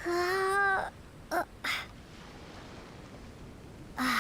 Uh, uh, uh,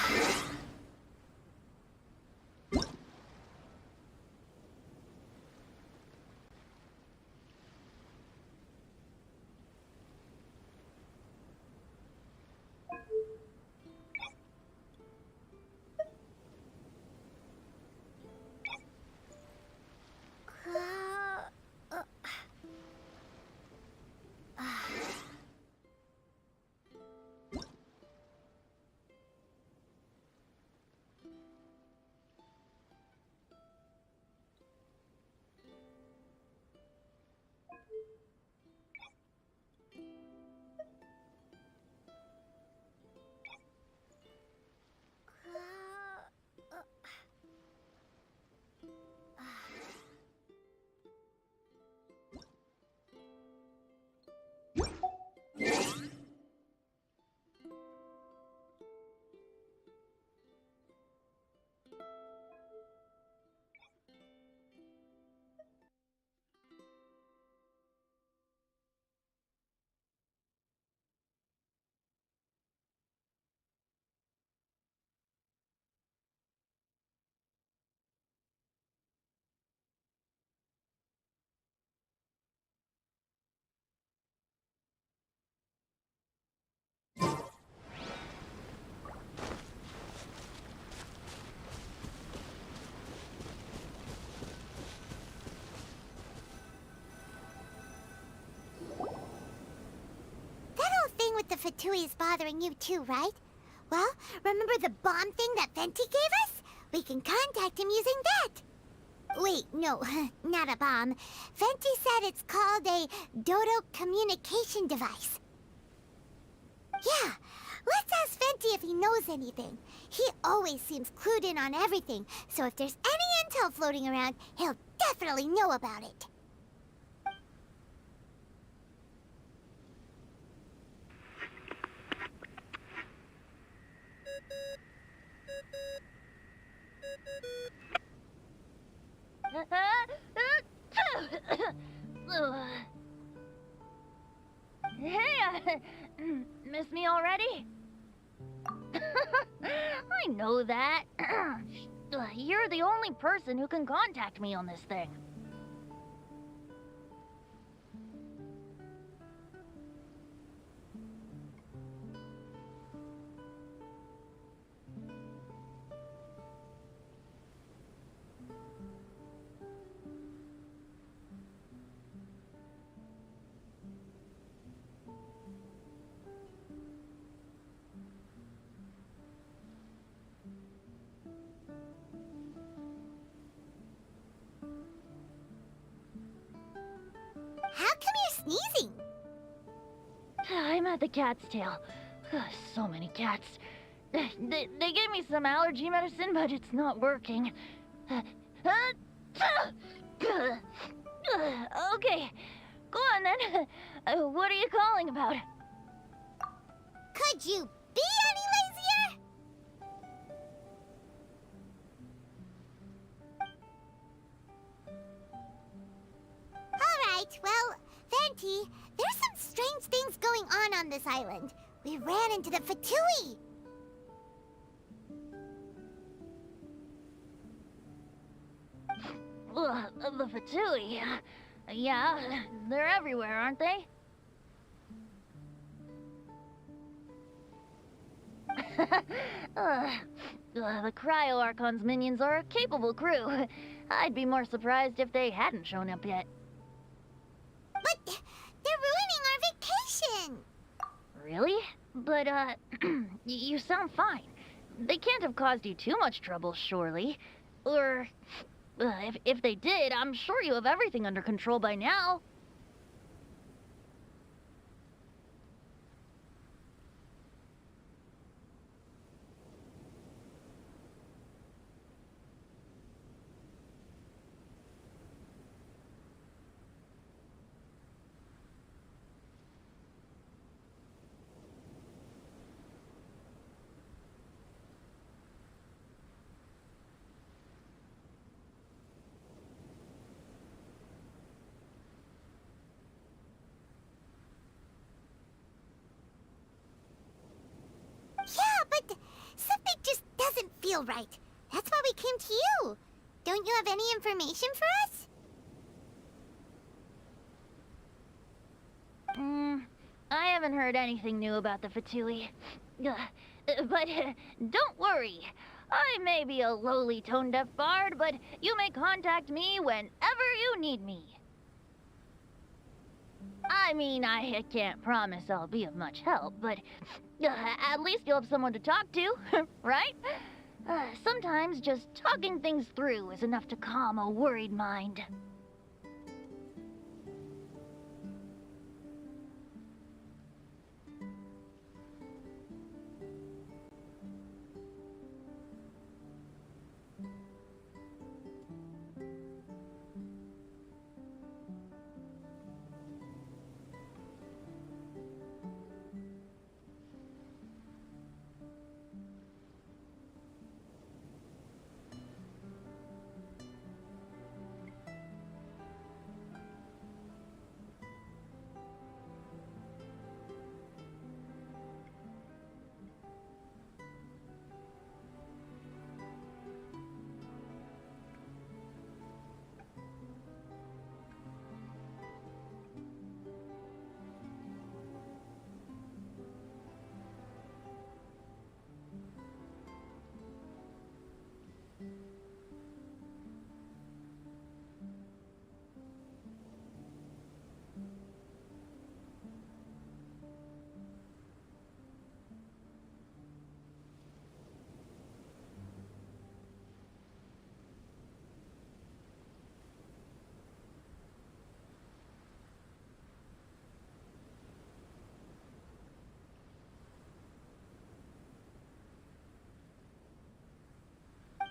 That whole thing with the Fatui is bothering you too, right? Well, remember the bomb thing that Venti gave us? We can contact him using that. Wait, no, not a bomb. Venti said it's called a Dodo communication device. Yeah, let's ask Venti if he knows anything. He always seems clued in on everything, so if there's any intel floating around, he'll definitely know about it. Hey, miss me already? I know that. You're the only person who can contact me on this thing. How come you're sneezing? I'm at the cat's tail. So many cats. They gave me some allergy medicine, but it's not working. Okay, go on then. What are you calling about? Could you be any lazier? Alright, well, Venti, there's some strange things going on this island. We ran into the Fatui. The Fatui. Yeah, they're everywhere, aren't they? The Cryo Archon's minions are a capable crew. I'd be more surprised if they hadn't shown up yet. But they're ruining our vacation. Really? But, you sound fine. They can't have caused you too much trouble, surely. Or, if they did, I'm sure you have everything under control by now. feel right. That's why we came to you. Don't you have any information for us? I haven't heard anything new about the Fatui. But don't worry. I may be a lowly tone-deaf bard, but you may contact me whenever you need me. I mean, I can't promise I'll be of much help, but at least you'll have someone to talk to, right? Sometimes just talking things through is enough to calm a worried mind.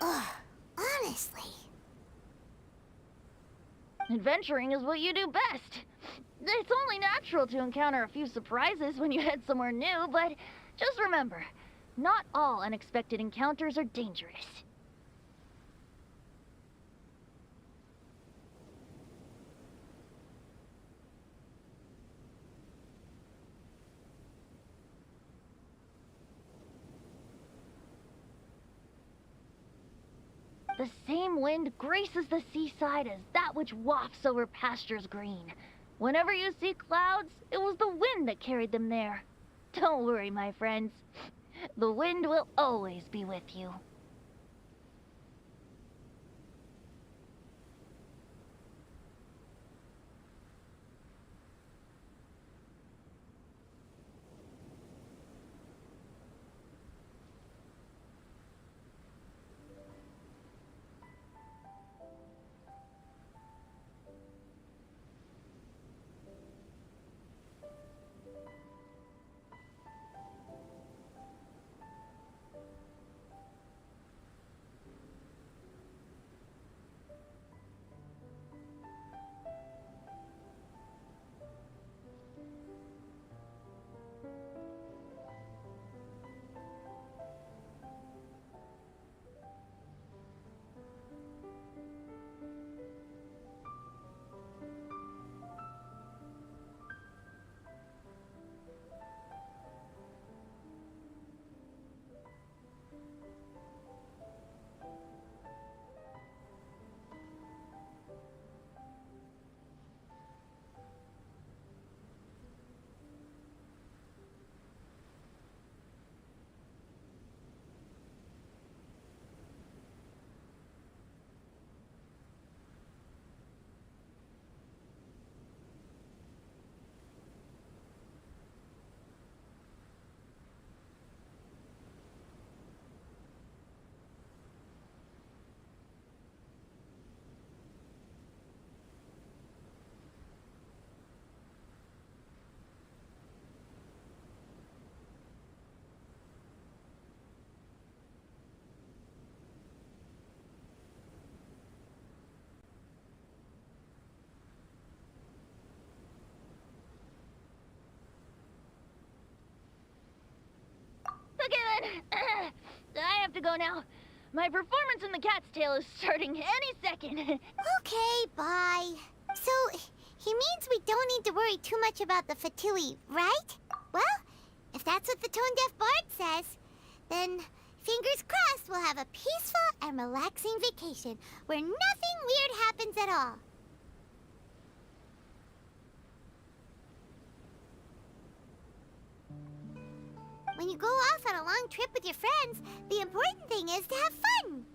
Ugh, honestly. Adventuring is what you do best. It's only natural to encounter a few surprises when you head somewhere new, but just remember, not all unexpected encounters are dangerous. The same wind graces the seaside as that which wafts over pastures green. Whenever you see clouds, it was the wind that carried them there. Don't worry, my friends. The wind will always be with you. Okay then. I have to go now. My performance in the Cat's Tail is starting any second. Okay, bye. So, he means we don't need to worry too much about the Fatui, right? Well, if that's what the Tone Deaf Bard says, then Fingers crossed we'll have a peaceful and relaxing vacation where nothing weird happens at all. When you go off on a long trip with your friends, the important thing is to have fun.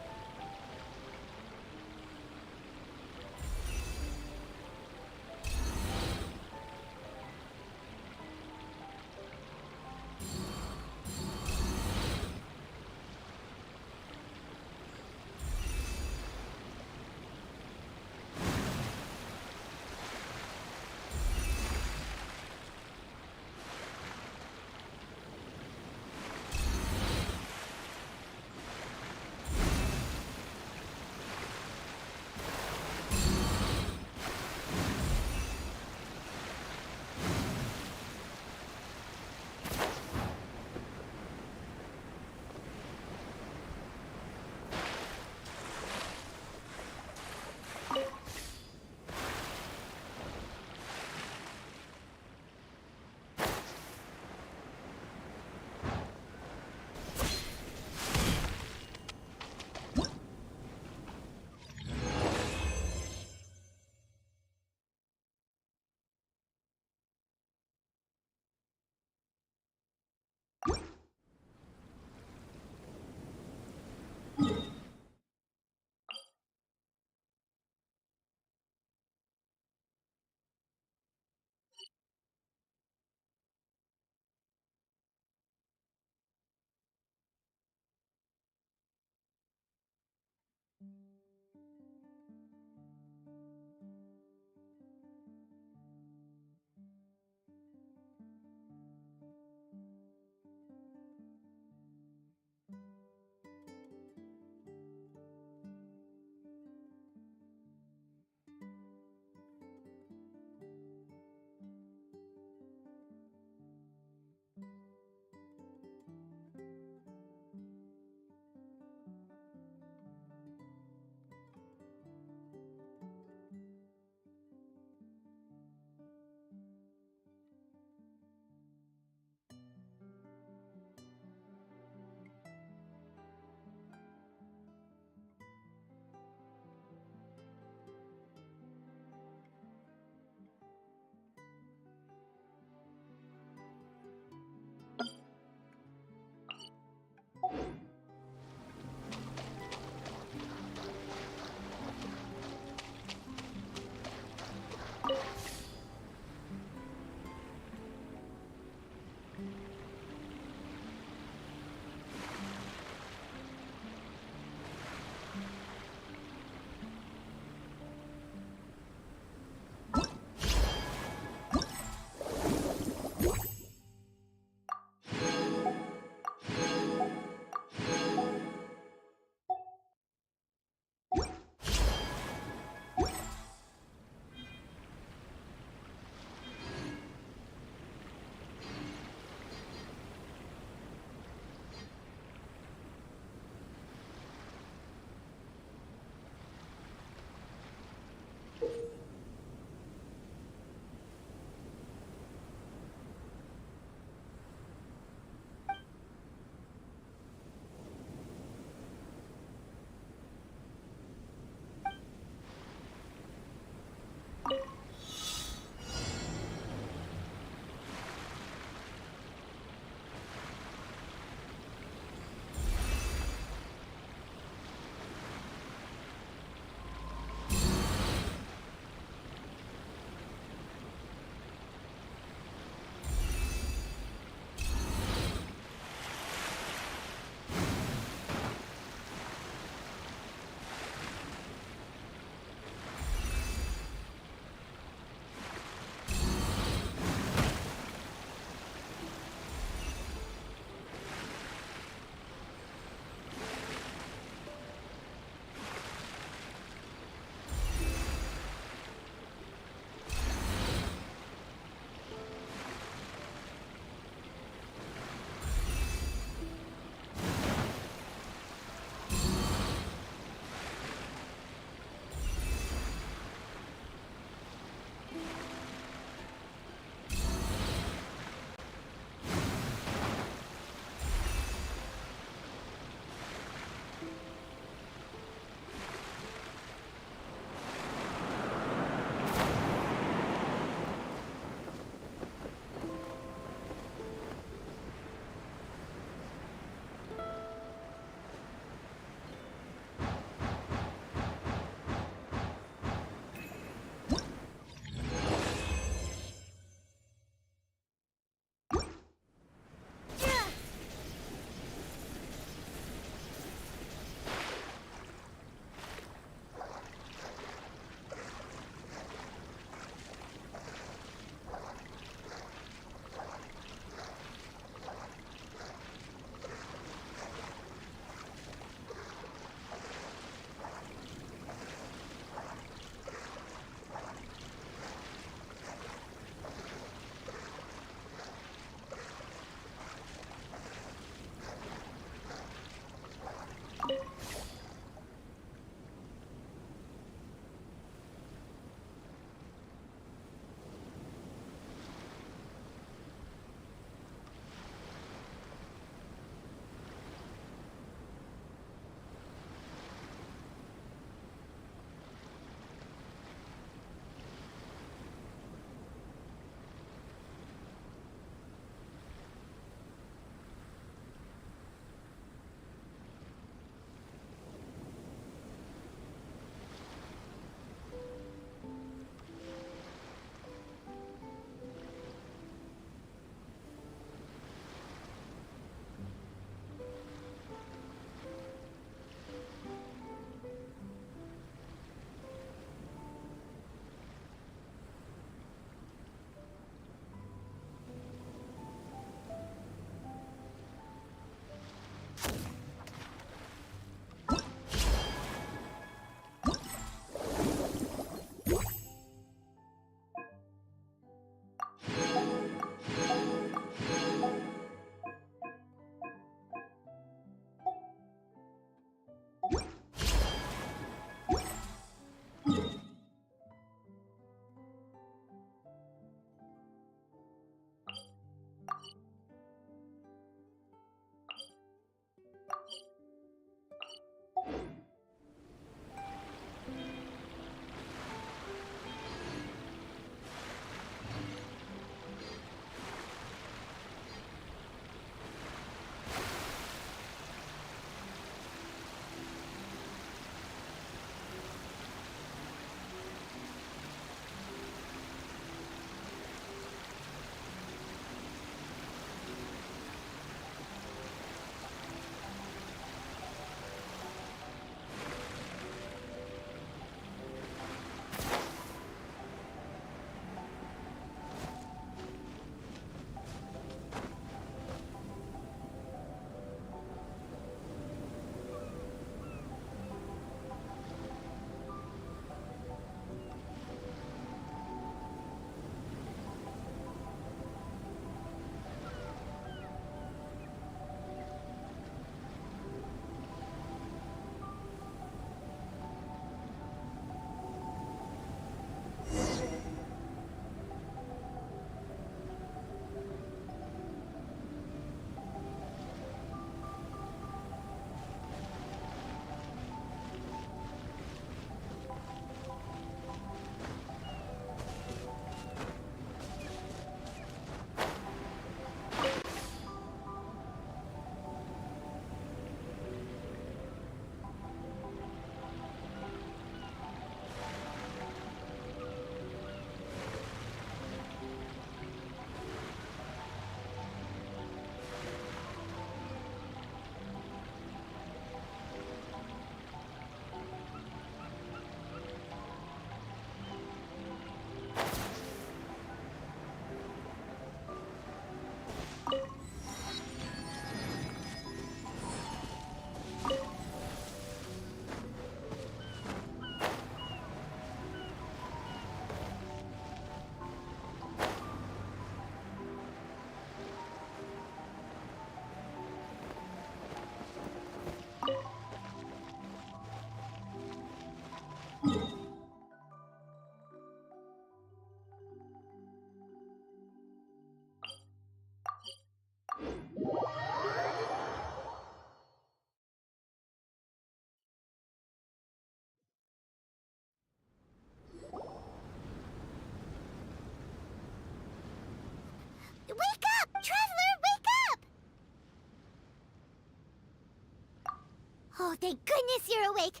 thank goodness you're awake.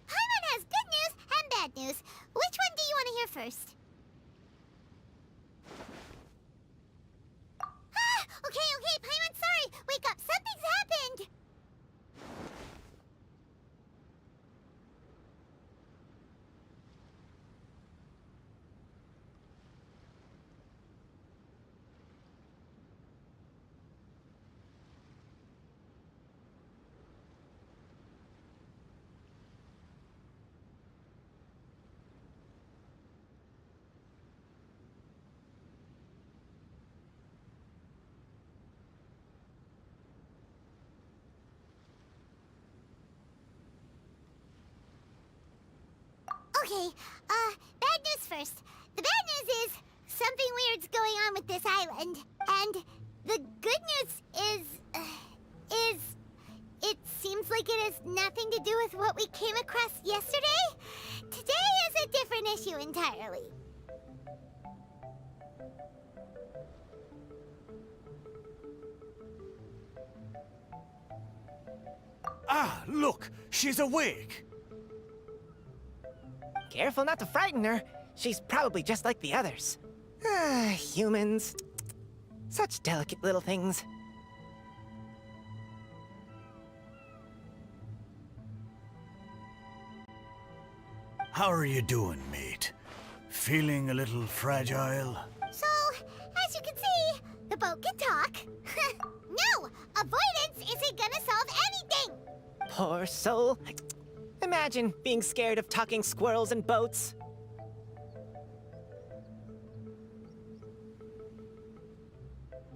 Paimon has good news and bad news. Which one do you want to hear first? Okay, Paimon, sorry. Wake up, something's happened. Okay, bad news first. The bad news is something weird's going on with this island. And the good news is it seems like it has nothing to do with what we came across yesterday. Today is a different issue entirely. Ah, look! She's awake! Careful not to frighten her. She's probably just like the others. Ah, humans. Such delicate little things. How are you doing, mate? Feeling a little fragile? So, as you can see, the boat can talk. No! Avoidance isn't gonna solve anything! Poor soul. Imagine being scared of talking squirrels and boats.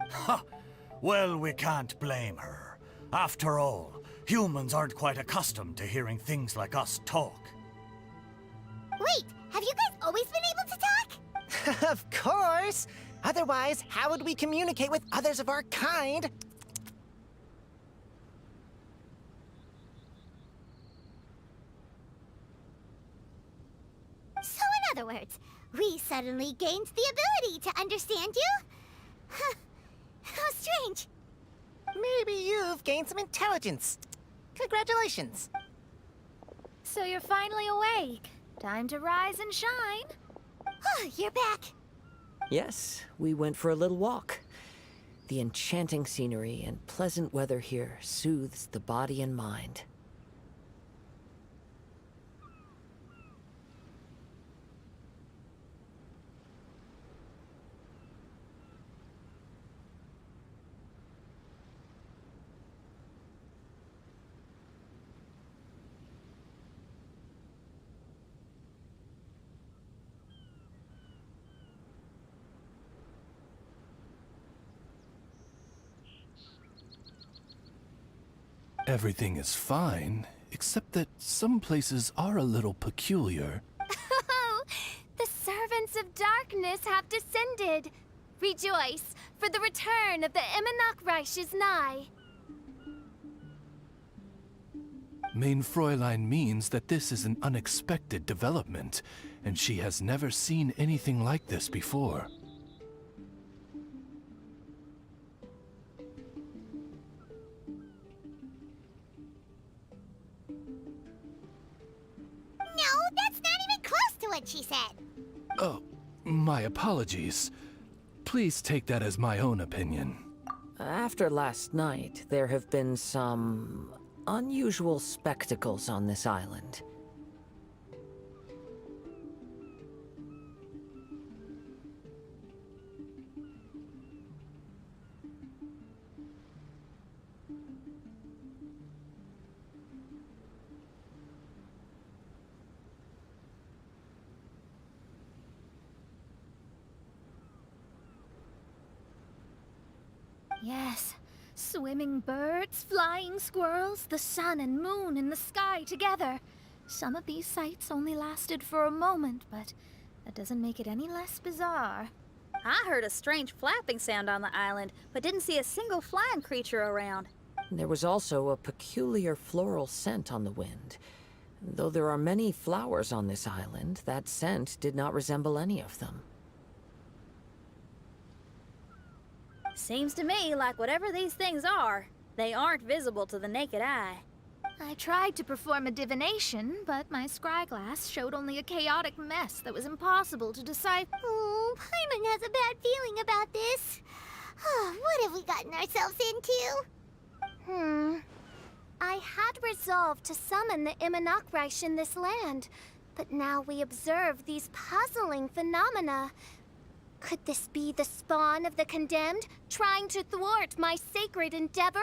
Ha! Well, we can't blame her. After all, humans aren't quite accustomed to hearing things like us talk. Wait, have you guys always been able to talk? Of course! Otherwise, how would we communicate with others of our kind? So in other words, we suddenly gained the ability to understand you? Huh. How strange. Maybe you've gained some intelligence. Congratulations. So you're finally awake. Time to rise and shine. Oh, you're back. Yes, we went for a little walk. The enchanting scenery and pleasant weather here soothes the body and mind. Everything is fine, except that some places are a little peculiar. Oh, the servants of darkness have descended. Rejoice, for the return of the Eminach Reich is nigh. Mein Fräulein means that this is an unexpected development, and she has never seen anything like this before. No, that's not even close to what she said. Oh, my apologies. Please take that as my own opinion. After last night, there have been some unusual spectacles on this island. Yes, swimming birds, flying squirrels, the sun and moon in the sky together. Some of these sights only lasted for a moment, but that doesn't make it any less bizarre. I heard a strange flapping sound on the island, but didn't see a single flying creature around. There was also a peculiar floral scent on the wind. Though there are many flowers on this island, that scent did not resemble any of them. Seems to me like whatever these things are, they aren't visible to the naked eye. I tried to perform a divination, but my scryglass showed only a chaotic mess that was impossible to decipher. Oh, Paimon has a bad feeling about this. What have we gotten ourselves into? I had resolved to summon the Imanakreish in this land, but now we observe these puzzling phenomena. Could this be the spawn of the condemned, trying to thwart my sacred endeavor?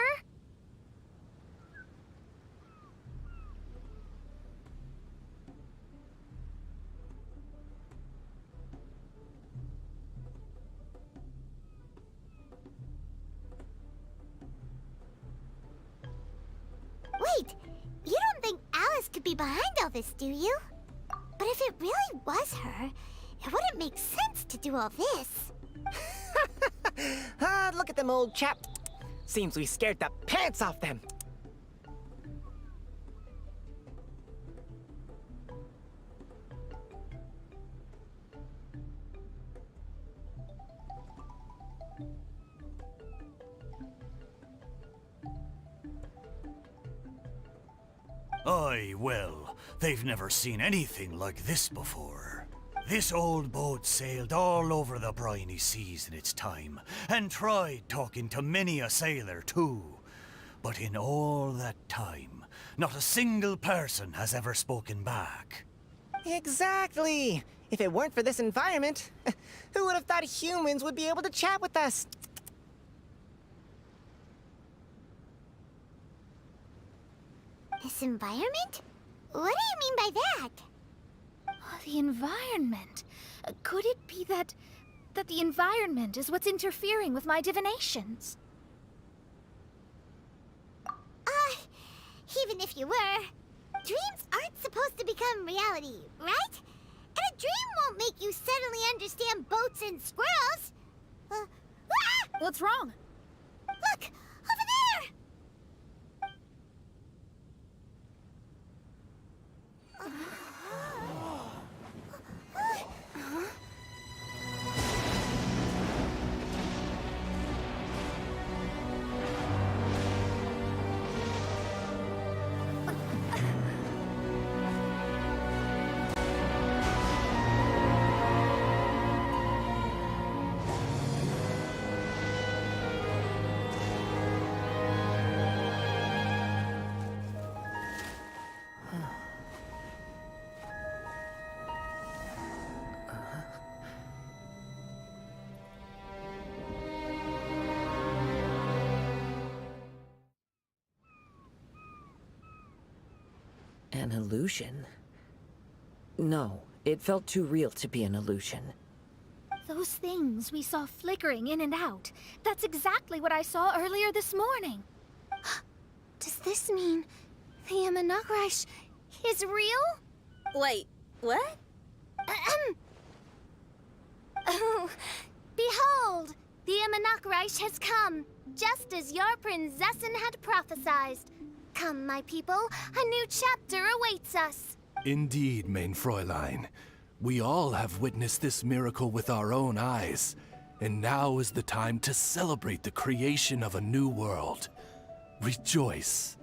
Wait, you don't think Alice could be behind all this, do you? But if it really was her, it wouldn't make sense to do all this. Look at them, old chap. Seems we scared the pants off them. Aye, well, they've never seen anything like this before. This old boat sailed all over the briny seas in its time, and tried talking to many a sailor too. But in all that time, not a single person has ever spoken back. Exactly. If it weren't for this environment, who would have thought humans would be able to chat with us? This environment? What do you mean by that? Oh, the environment. Could it be that the environment is what's interfering with my divinations? Even if you were, dreams aren't supposed to become reality, right? And a dream won't make you suddenly understand boats and squirrels. What's wrong? Look! Over there! An illusion? No, it felt too real to be an illusion. Those things we saw flickering in and out. That's exactly what I saw earlier this morning. Does this mean the Imanakreish is real? Wait, what? Oh, behold! The Imanakreish has come, just as your Prinzessin had prophesied. Come, my people, a new chapter awaits us. Indeed, Mein Fräulein. We all have witnessed this miracle with our own eyes, and now is the time to celebrate the creation of a new world. Rejoice.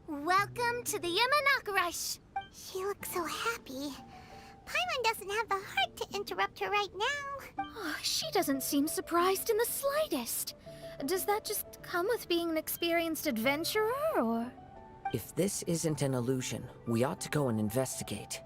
Welcome to the Imanakreish. She looks so happy. Paimon doesn't have the heart to interrupt her right now. Oh, she doesn't seem surprised in the slightest. Does that just come with being an experienced adventurer, or...? If this isn't an illusion, we ought to go and investigate.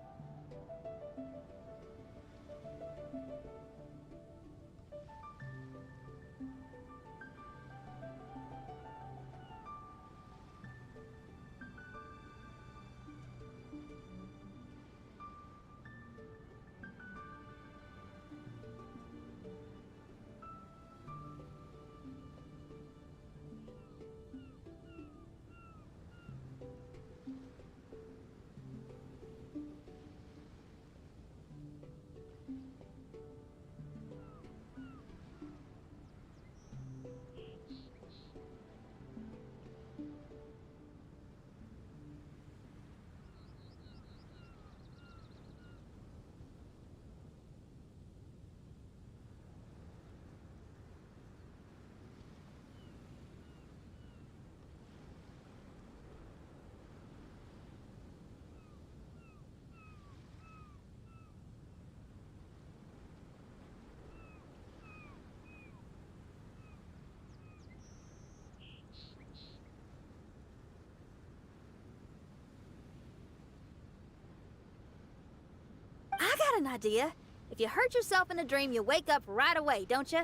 got an idea. If you hurt yourself in a dream, you wake up right away, don't you?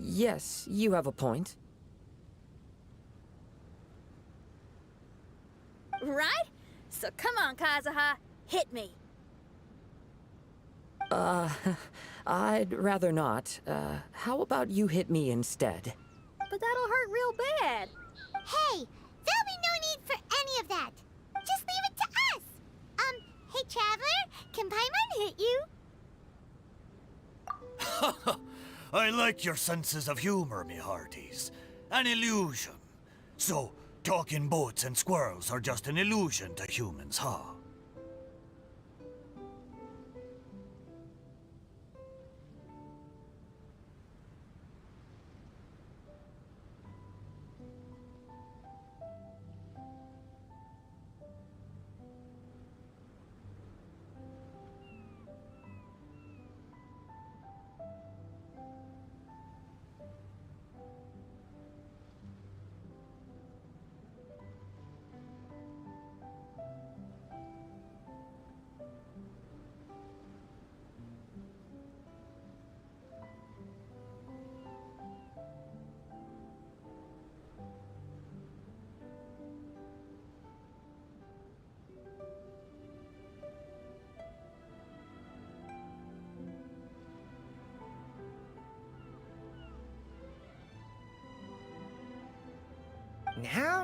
Yes, you have a point. Right? So come on, Kazuha. Hit me. I'd rather not. How about you hit me instead? But that'll hurt real bad. Hey, there'll be no need for any of that. Just leave it to us. Hey, Traveler, can Paimon hit you? I like your senses of humor, me hearties. An illusion. So, talking boats and squirrels are just an illusion to humans, huh?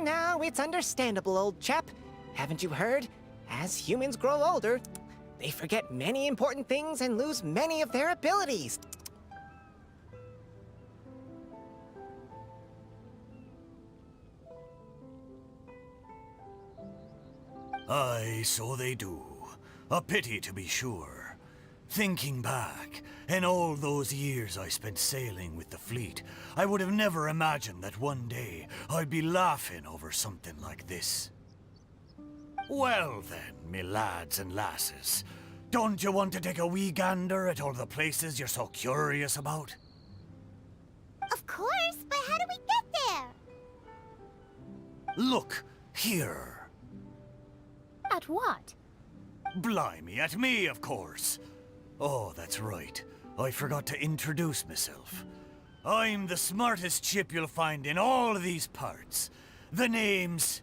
Now, it's understandable, old chap. Haven't you heard? As humans grow older, they forget many important things and lose many of their abilities. Aye, so they do. A pity to be sure. Thinking back, in all those years I spent sailing with the fleet, I would have never imagined that one day I'd be laughing over something like this. Well then, me lads and lasses, don't you want to take a wee gander at all the places you're so curious about? Of course, but how do we get there? Look, here. At what? Blimey, at me, of course. Oh, that's right. I forgot to introduce myself. I'm the smartest chip you'll find in all of these parts. The name's...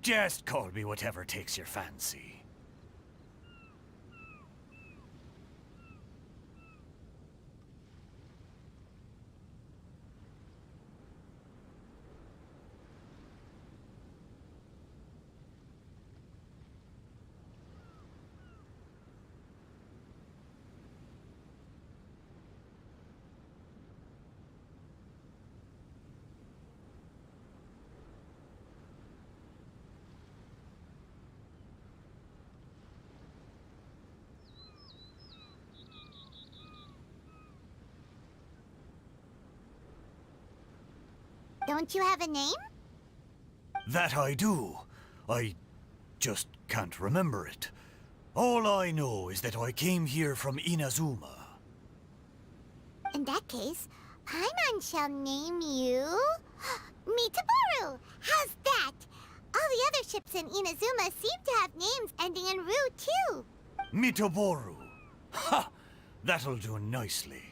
just call me whatever takes your fancy. Don't you have a name? That I do. I just can't remember it. All I know is that I came here from Inazuma. In that case, Paimon shall name you... Mitaboru! How's that? All the other ships in Inazuma seem to have names ending in Ru, too. Mitoboru. Ha! That'll do nicely.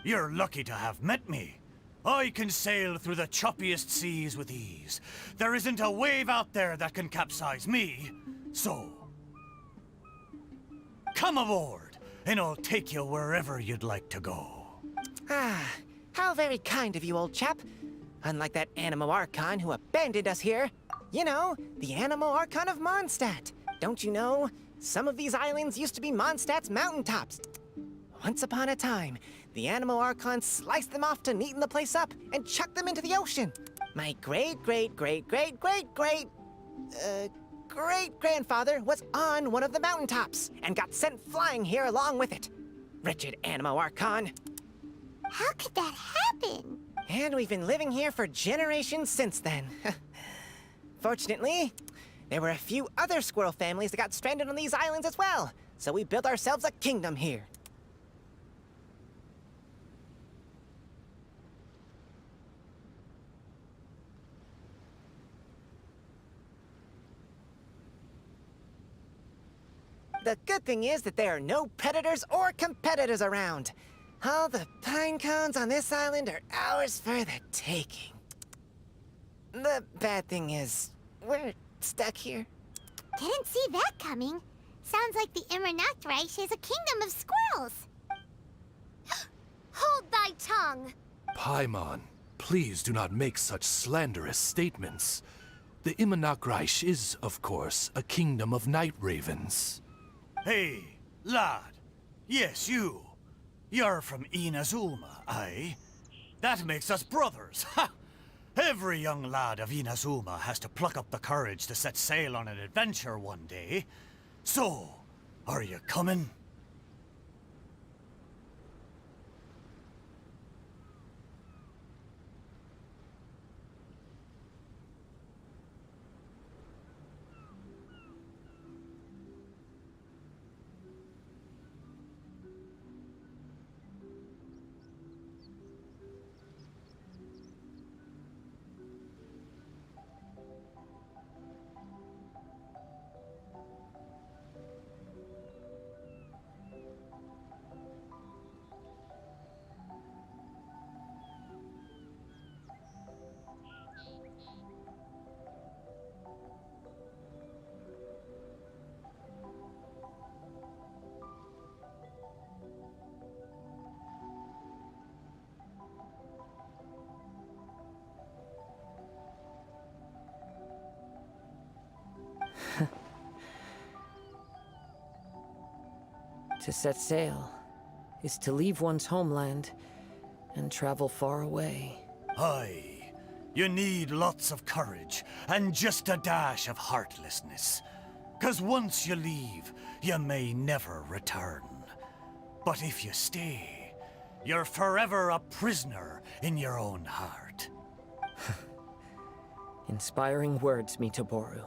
You're lucky to have met me. I can sail through the choppiest seas with ease. There isn't a wave out there that can capsize me. So, come aboard, and I'll take you wherever you'd like to go. Ah, how very kind of you, old chap. Unlike that Animo Archon who abandoned us here. You know, the Animo Archon of Mondstadt. Don't you know? Some of these islands used to be Mondstadt's mountaintops. Once upon a time, the Animo Archon sliced them off to neaten the place up and chucked them into the ocean. My great-grandfather was on one of the mountaintops and got sent flying here along with it. Wretched Animo Archon. How could that happen? And we've been living here for generations since then. Fortunately, there were a few other squirrel families that got stranded on these islands as well, so we built ourselves a kingdom here. The good thing is that there are no predators or competitors around. All the pine cones on this island are ours for the taking. The bad thing is, we're stuck here. Didn't see that coming. Sounds like the Immernachtreich is a kingdom of squirrels. Hold thy tongue! Paimon, please do not make such slanderous statements. The Immernachtreich is, of course, a kingdom of night ravens. Hey, lad. Yes, you. You're from Inazuma, aye? That makes us brothers, ha! Every young lad of Inazuma has to pluck up the courage to set sail on an adventure one day. So, are you coming? To set sail is to leave one's homeland and travel far away. Aye. You need lots of courage and just a dash of heartlessness. 'Cause once you leave, you may never return. But if you stay, you're forever a prisoner in your own heart. Inspiring words, Mitoboru.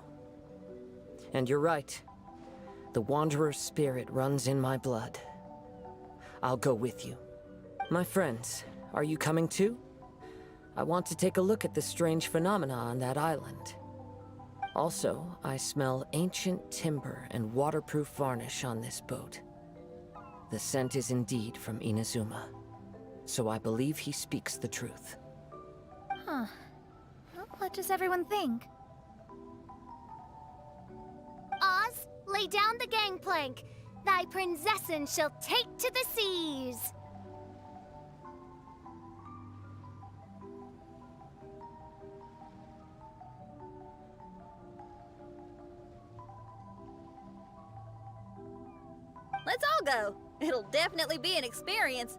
And you're right. The Wanderer's spirit runs in my blood. I'll go with you. My friends, are you coming too? I want to take a look at the strange phenomena on that island. Also, I smell ancient timber and waterproof varnish on this boat. The scent is indeed from Inazuma, so I believe he speaks the truth. Huh. Well, what does everyone think? Oz, lay down the gangplank. Thy princessin shall take to the seas. Let's all go. It'll definitely be an experience.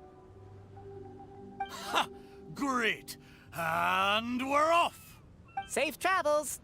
Ha! Great! And we're off! Safe travels!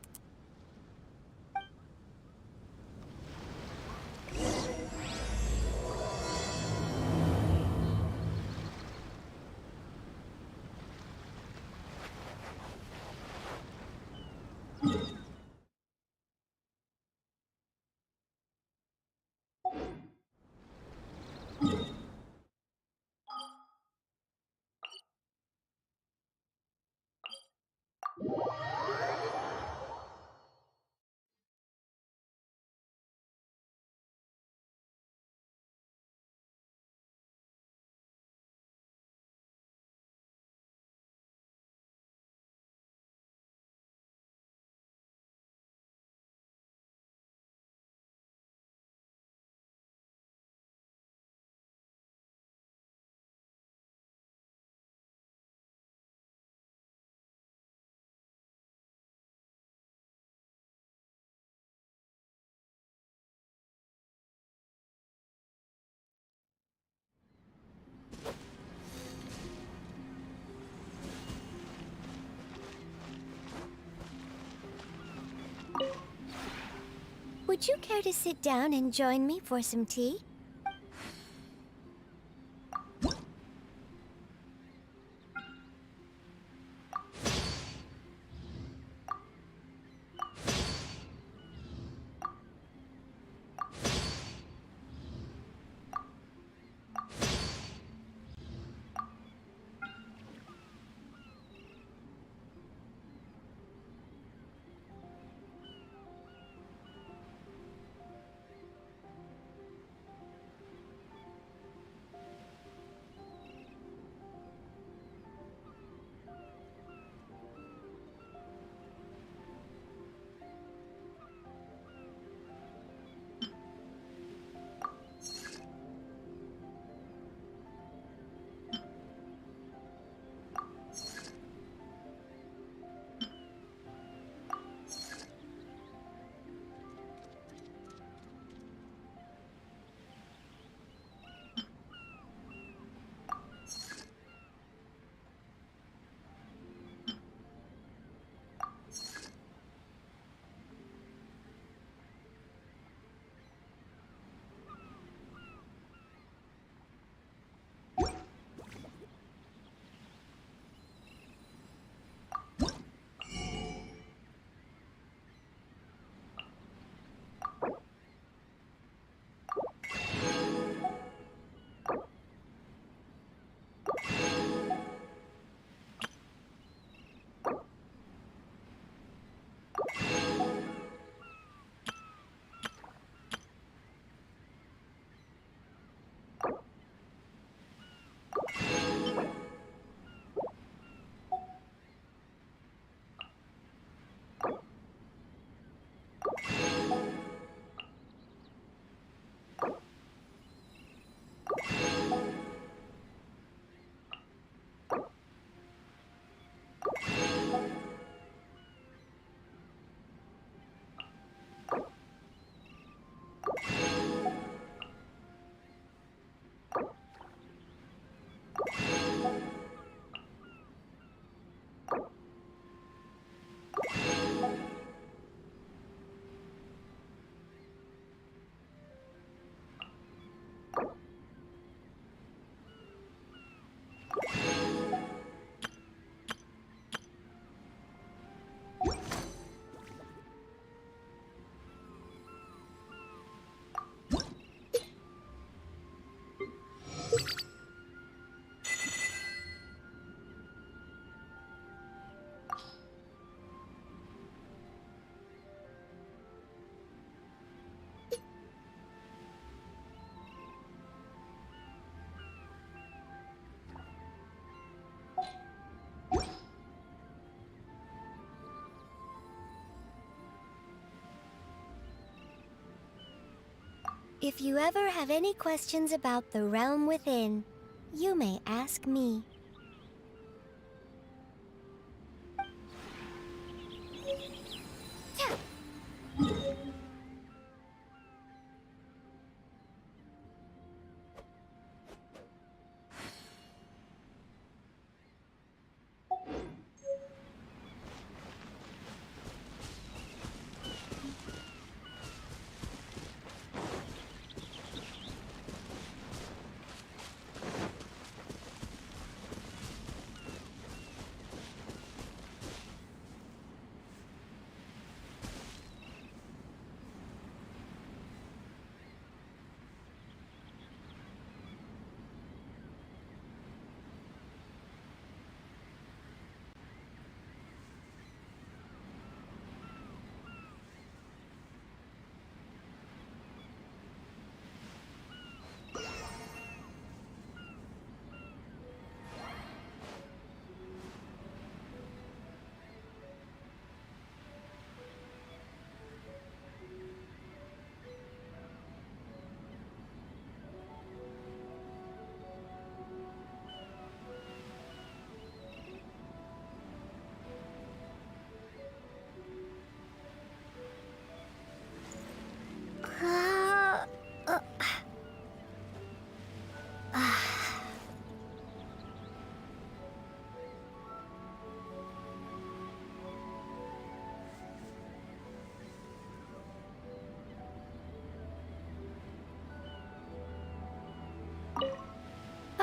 Would you care to sit down and join me for some tea? If you ever have any questions about the realm within, you may ask me.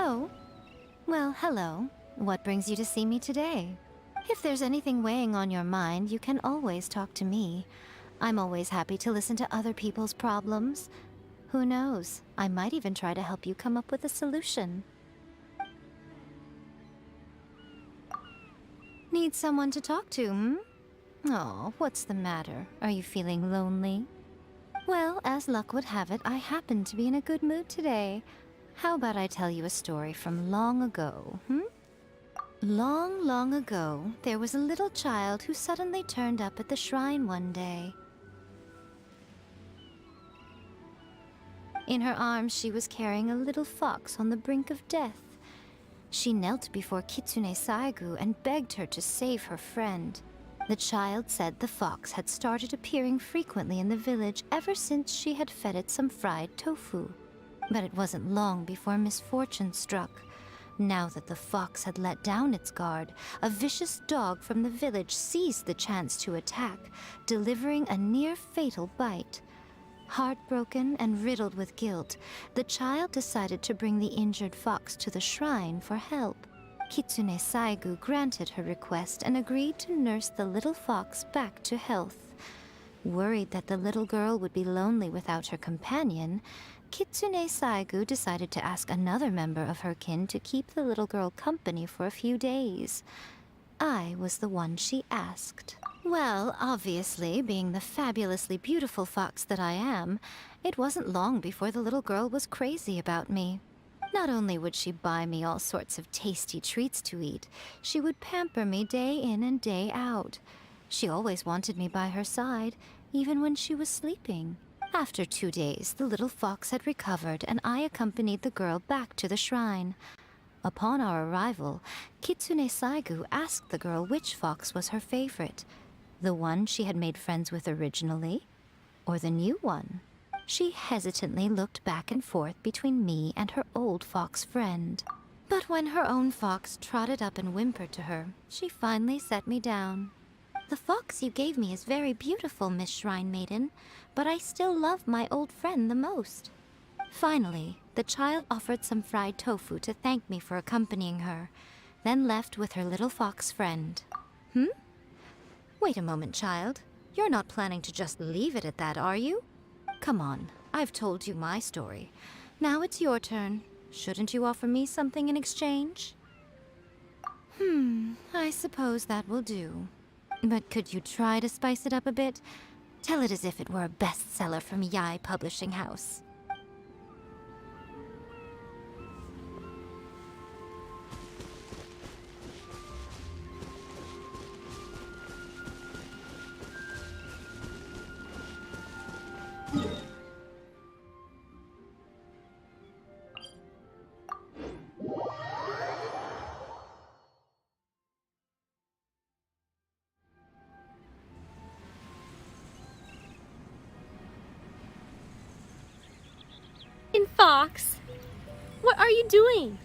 Oh, well, hello. What brings you to see me today? If there's anything weighing on your mind, you can always talk to me. I'm always happy to listen to other people's problems. Who knows? I might even try to help you come up with a solution. Need someone to talk to, hmm? Oh, what's the matter? Are you feeling lonely? Well, as luck would have it, I happen to be in a good mood today. How about I tell you a story from long ago, hmm? Long, long ago, there was a little child who suddenly turned up at the shrine one day. In her arms, she was carrying a little fox on the brink of death. She knelt before Kitsune Saigu and begged her to save her friend. The child said the fox had started appearing frequently in the village ever since she had fed it some fried tofu. But it wasn't long before misfortune struck. Now that the fox had let down its guard, a vicious dog from the village seized the chance to attack, delivering a near-fatal bite. Heartbroken and riddled with guilt, the child decided to bring the injured fox to the shrine for help. Kitsune Saigu granted her request and agreed to nurse the little fox back to health. Worried that the little girl would be lonely without her companion, Kitsune Saigu decided to ask another member of her kin to keep the little girl company for a few days. I was the one she asked. Well, obviously, being the fabulously beautiful fox that I am, it wasn't long before the little girl was crazy about me. Not only would she buy me all sorts of tasty treats to eat, she would pamper me day in and day out. She always wanted me by her side, even when she was sleeping. After 2 days, the little fox had recovered, and I accompanied the girl back to the shrine. Upon our arrival, Kitsune Saigu asked the girl which fox was her favorite. The one she had made friends with originally, or the new one? She hesitantly looked back and forth between me and her old fox friend. But when her own fox trotted up and whimpered to her, she finally set me down. The fox you gave me is very beautiful, Miss Shrine Maiden, but I still love my old friend the most. Finally, the child offered some fried tofu to thank me for accompanying her, then left with her little fox friend. Wait a moment, child. You're not planning to just leave it at that, are you? Come on, I've told you my story. Now it's your turn. Shouldn't you offer me something in exchange? I suppose that will do. But could you try to spice it up a bit? Tell it as if it were a bestseller from Yai Publishing House. Fox. What are you doing?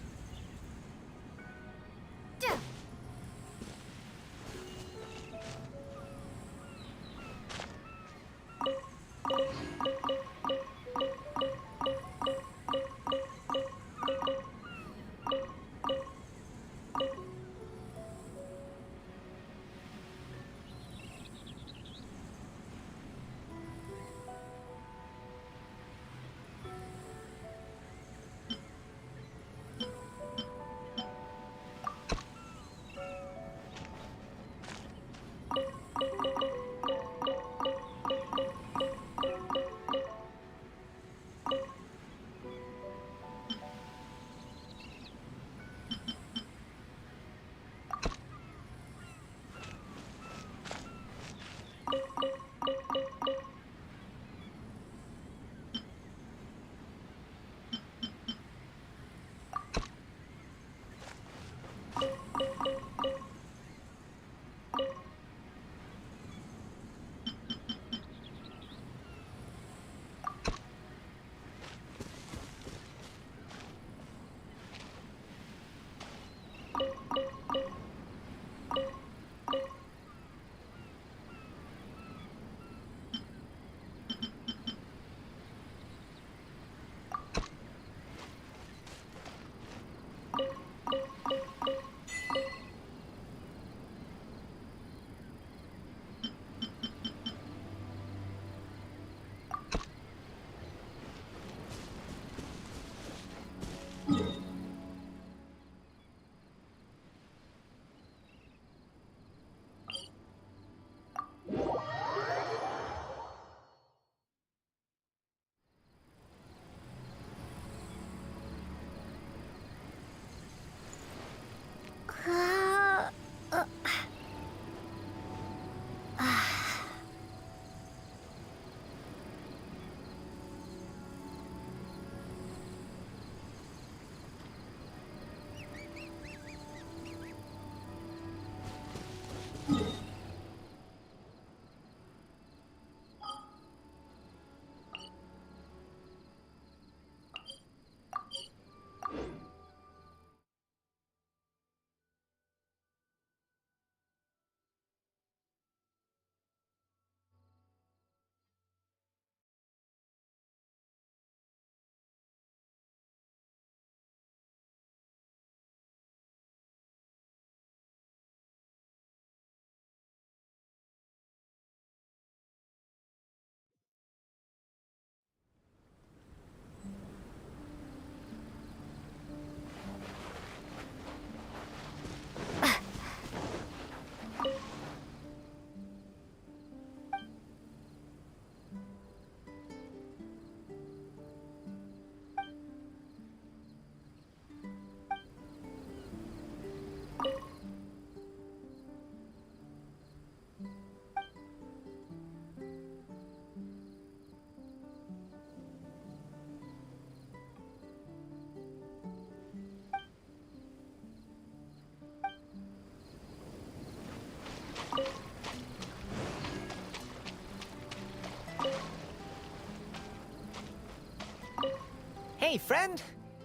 Hey, friend.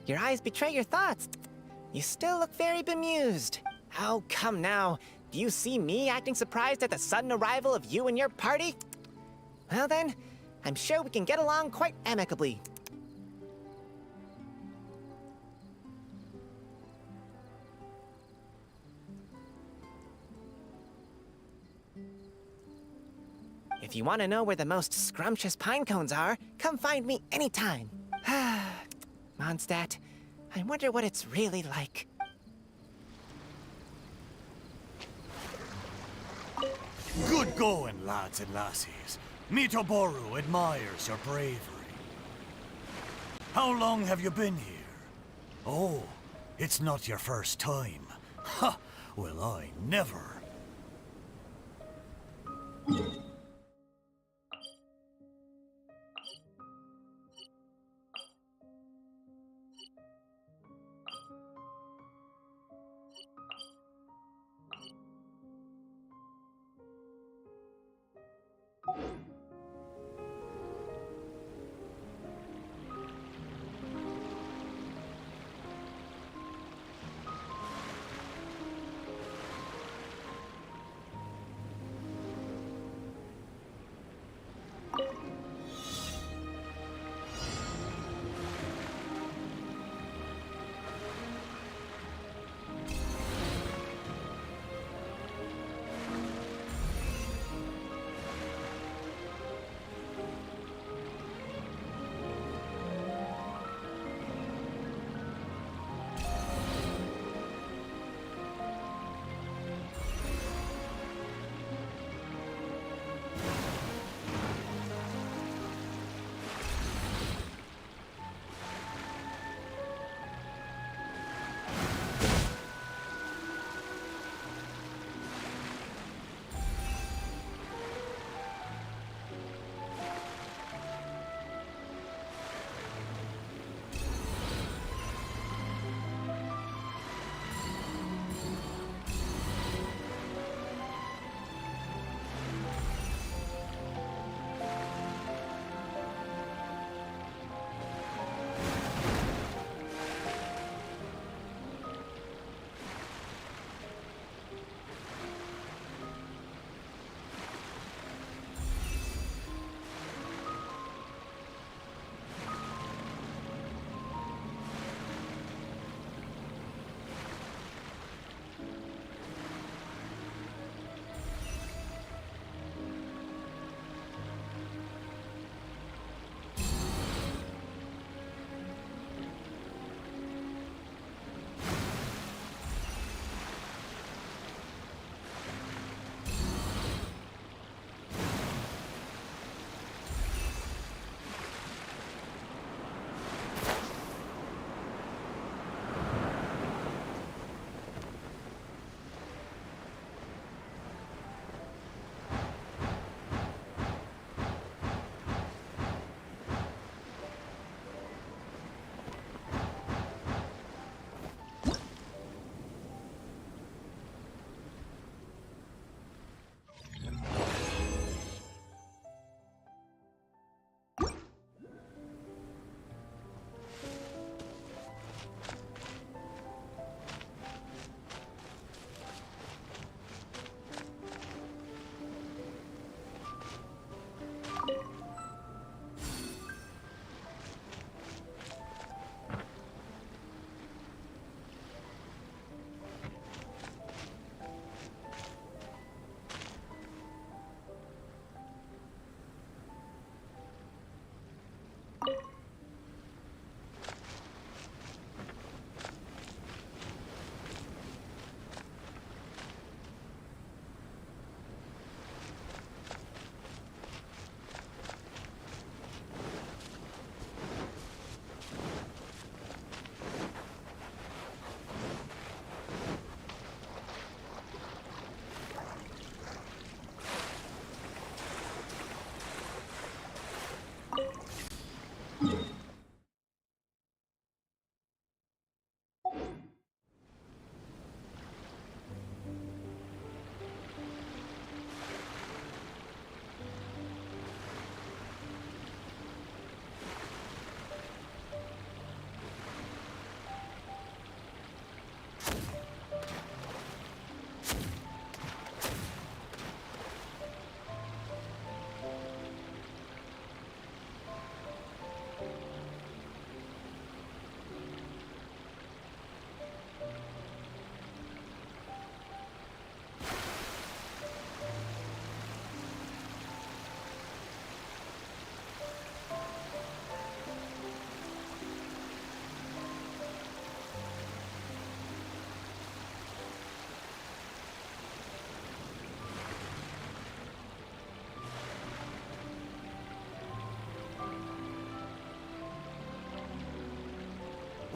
Your eyes betray your thoughts. You still look very bemused. Oh, come now. Do you see me acting surprised at the sudden arrival of you and your party? Well then, I'm sure we can get along quite amicably. If you want to know where the most scrumptious pine cones are, come find me anytime. Mondstadt, I wonder what it's really like. Good going, lads and lassies. Mitoboru admires your bravery. How long have you been here? Oh, it's not your first time. Ha! Well, I never.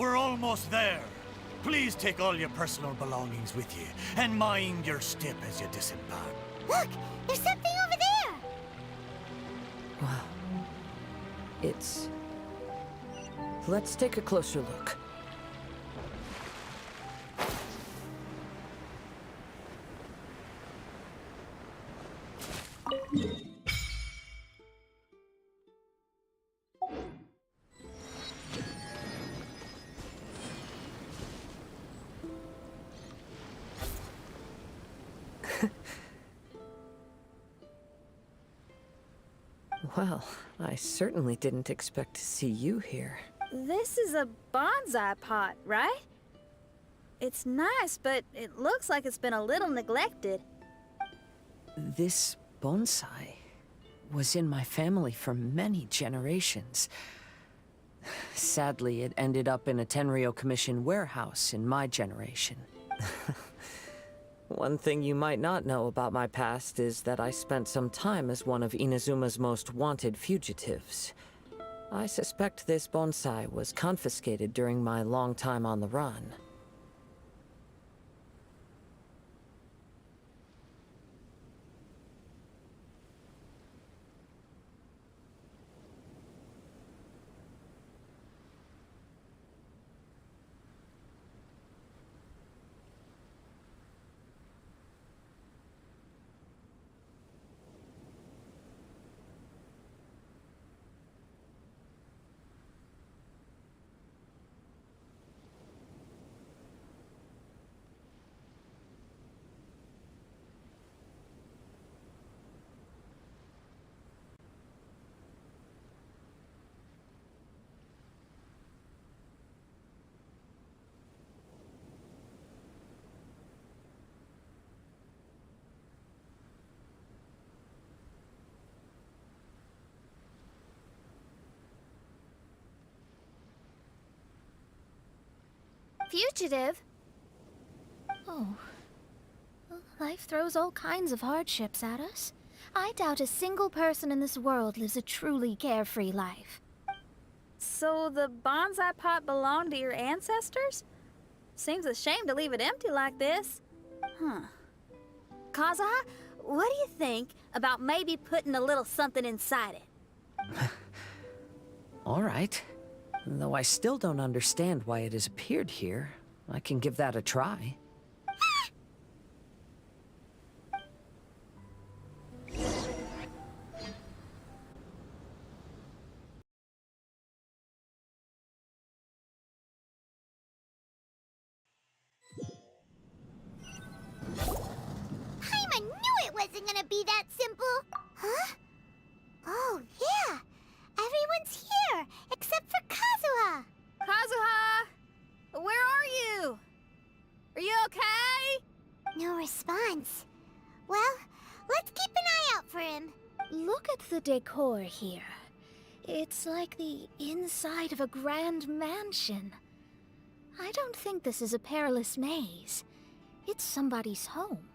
We're almost there. Please take all your personal belongings with you, and mind your step as you disembark. Look! There's something over there! Wow. It's... Let's take a closer look. Well, I certainly didn't expect to see you here. This is a bonsai pot, right? It's nice, but it looks like it's been a little neglected. This bonsai was in my family for many generations. Sadly, it ended up in a Tenryo Commission warehouse in my generation. One thing you might not know about my past is that I spent some time as one of Inazuma's most wanted fugitives. I suspect this bonsai was confiscated during my long time on the run. Fugitive? Oh. Well, life throws all kinds of hardships at us. I doubt a single person in this world lives a truly carefree life. So the bonsai pot belonged to your ancestors? Seems a shame to leave it empty like this. Huh. Kazuha, what do you think about maybe putting a little something inside it? All right. Though I still don't understand why it has appeared here, I can give that a try. Paimon knew it wasn't gonna be that simple! Huh? Oh, yeah! Everyone's here, except for Kazuha! Kazuha! Where are you? Are you okay? No response. Well, let's keep an eye out for him. Look at the decor here. It's like the inside of a grand mansion. I don't think this is a perilous maze. It's somebody's home.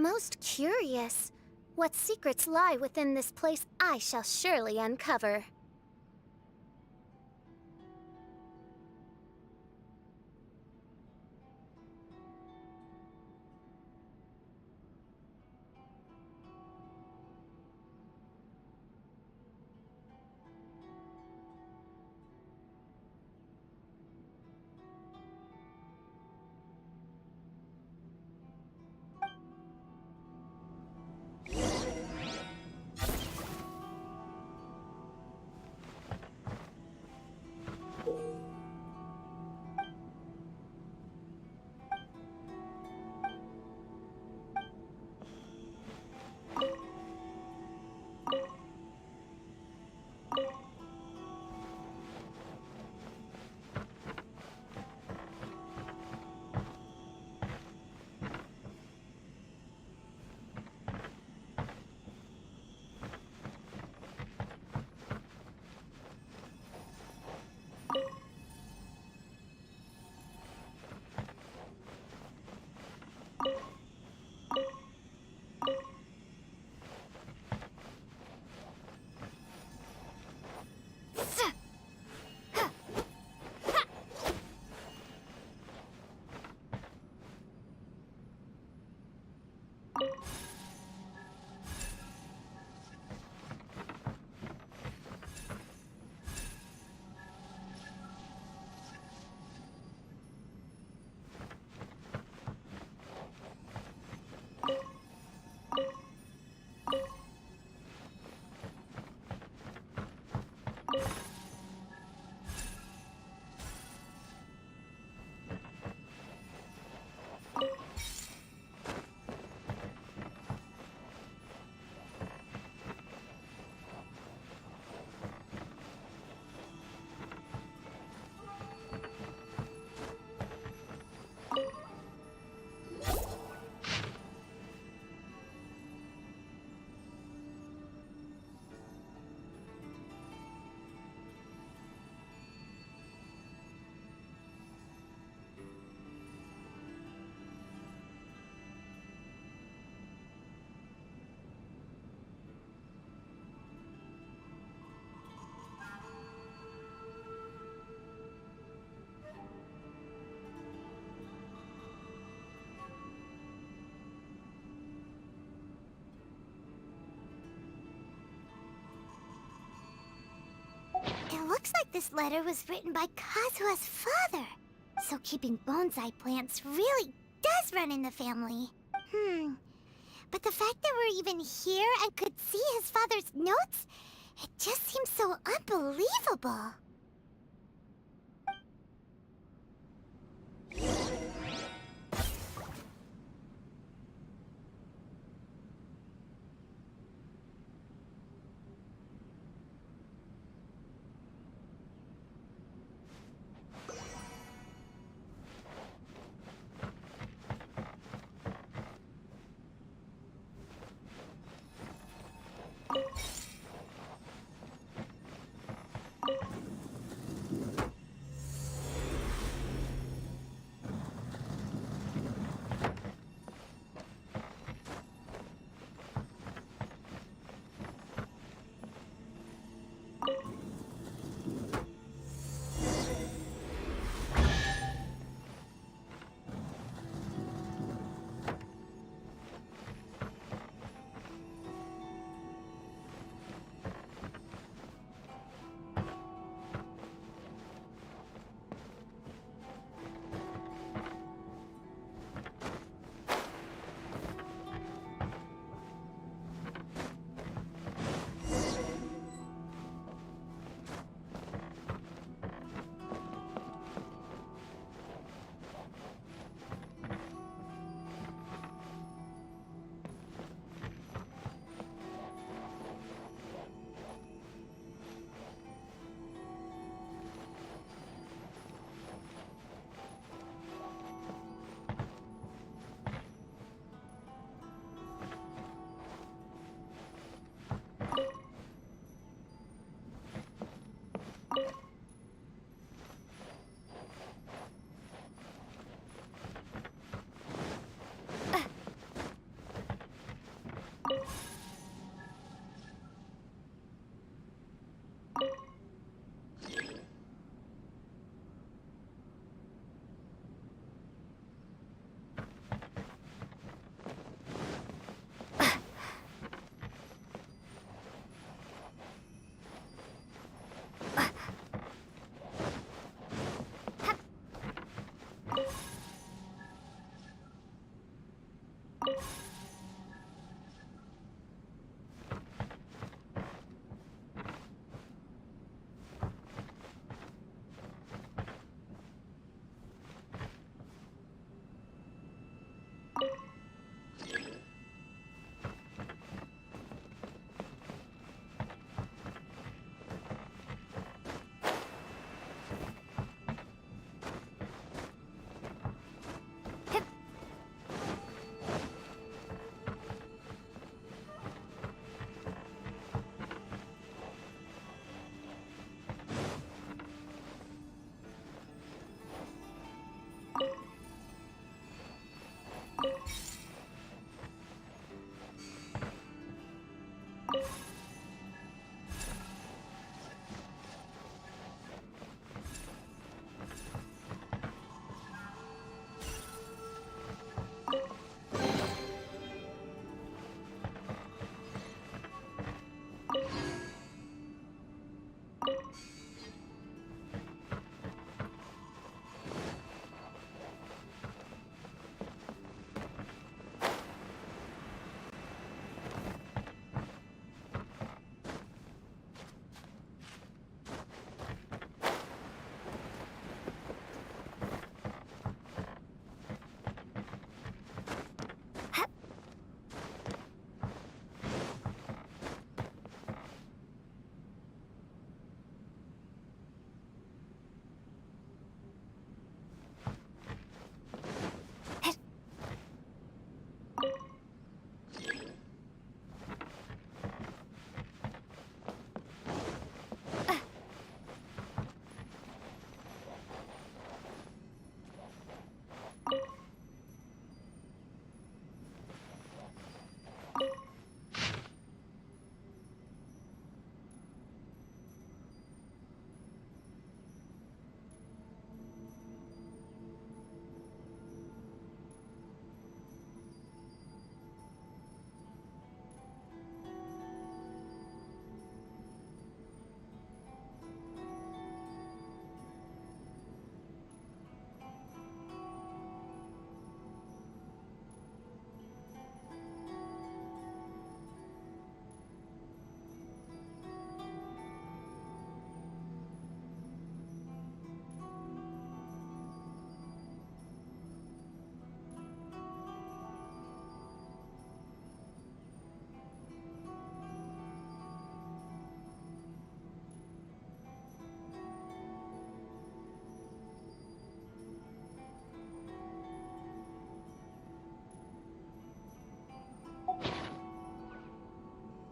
Most curious. What secrets lie within this place I shall surely uncover. It looks like this letter was written by Kazuha's father. So keeping bonsai plants really does run in the family. But the fact that we're even here and could see his father's notes, it just seems so unbelievable.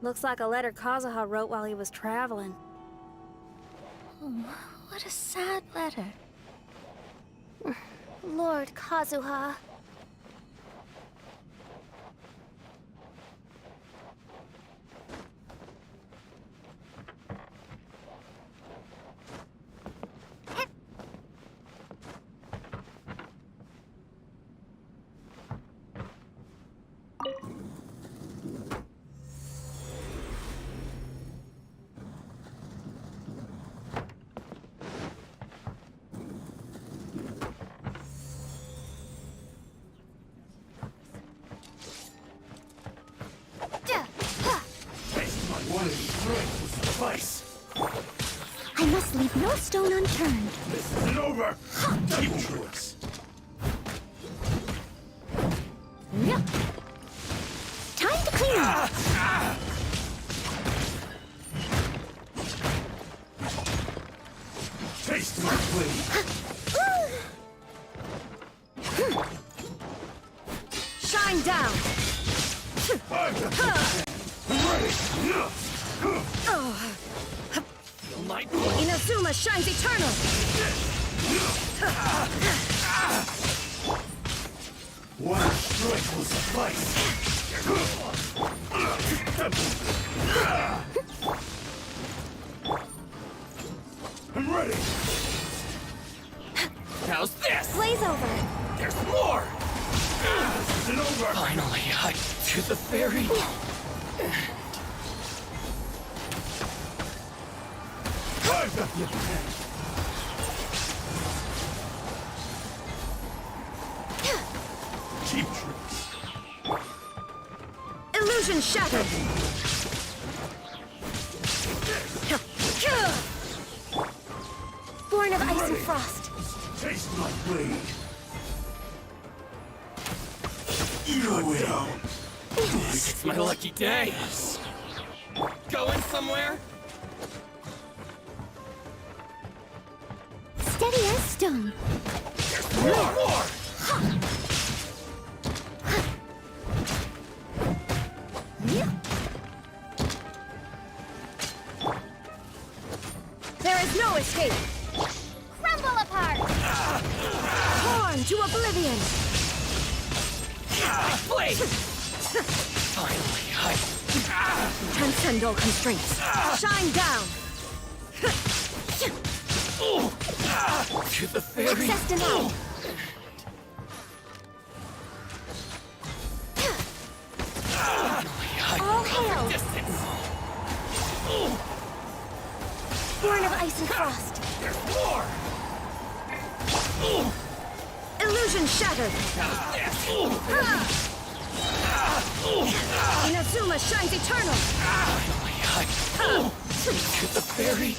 Looks like a letter Kazuha wrote while he was traveling. Oh, what a sad letter. Lord Kazuha. One strength will suffice. I must leave no stone unturned. This isn't over. Keep to us. Time to clean up. Taste my blade. Shine down! Ready. Inazuma shines eternal! One strike will suffice. I'm ready. How's this? Blaze over. There's more. This isn't over. Finally, to the ferry. I've got the upper hand. Cheap tricks. Illusion shattered! Born of ice and frost. Taste my blade. Good down. It's my lucky day. Going somewhere? Steady as stone. More. There is no escape! Crumble apart. Torn to oblivion! Blade! Finally, Transcend all constraints! Shine down! to the ferry. Access denied. All hail. Distance. Born of ice and frost. There's more. Illusion shattered! Inazuma shines eternal! To the ferry.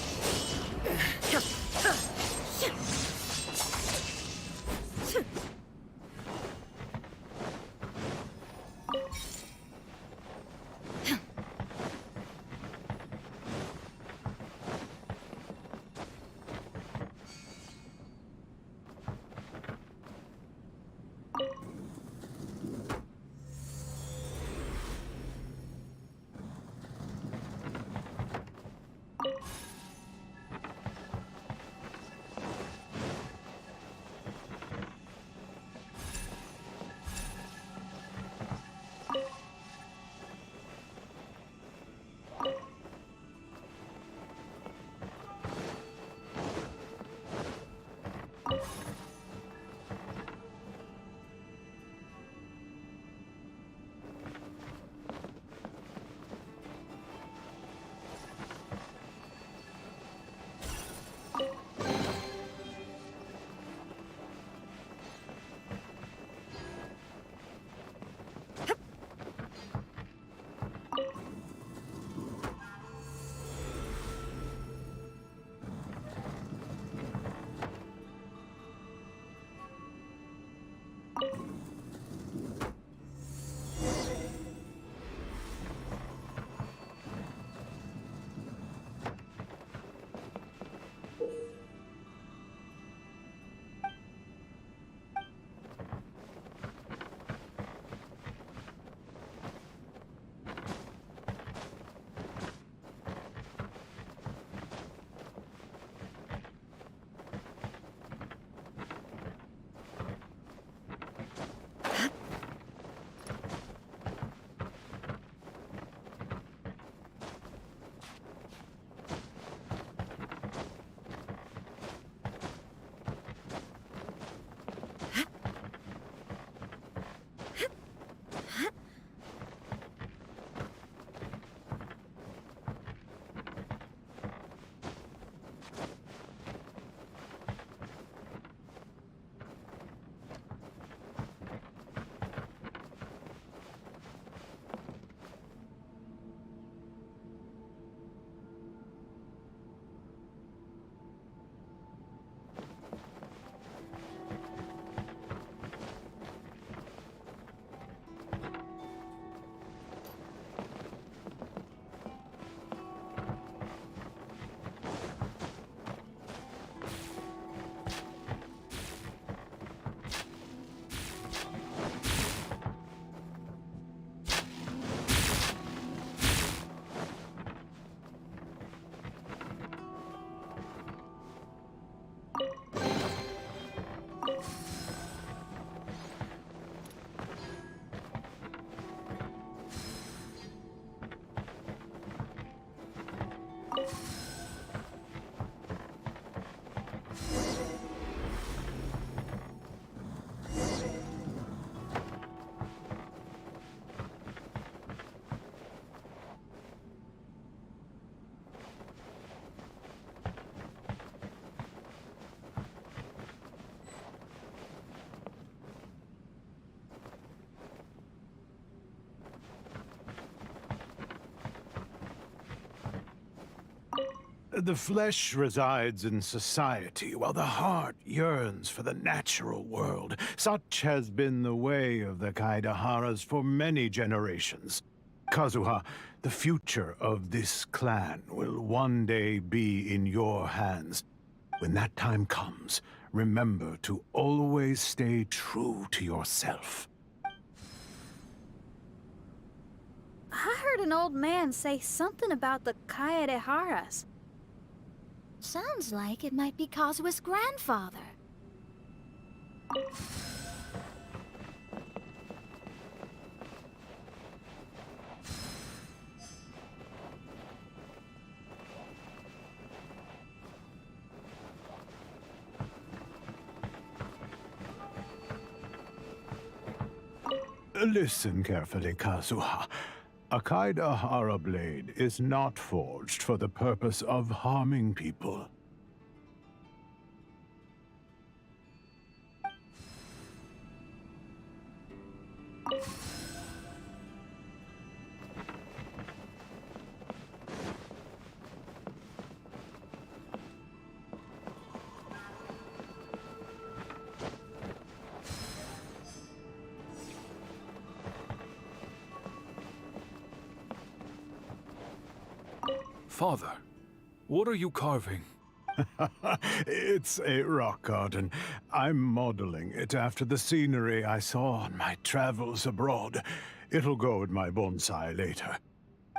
The flesh resides in society, while the heart yearns for the natural world. Such has been the way of the Kaidaharas for many generations. Kazuha, the future of this clan will one day be in your hands. When that time comes, remember to always stay true to yourself. I heard an old man say something about the Kaidaharas. Sounds like it might be Kazuha's grandfather. Listen carefully, Kazuha. A Kaidahara blade is not forged for the purpose of harming people. Father, what are you carving? It's a rock garden. I'm modeling it after the scenery I saw on my travels abroad. It'll go in my bonsai later.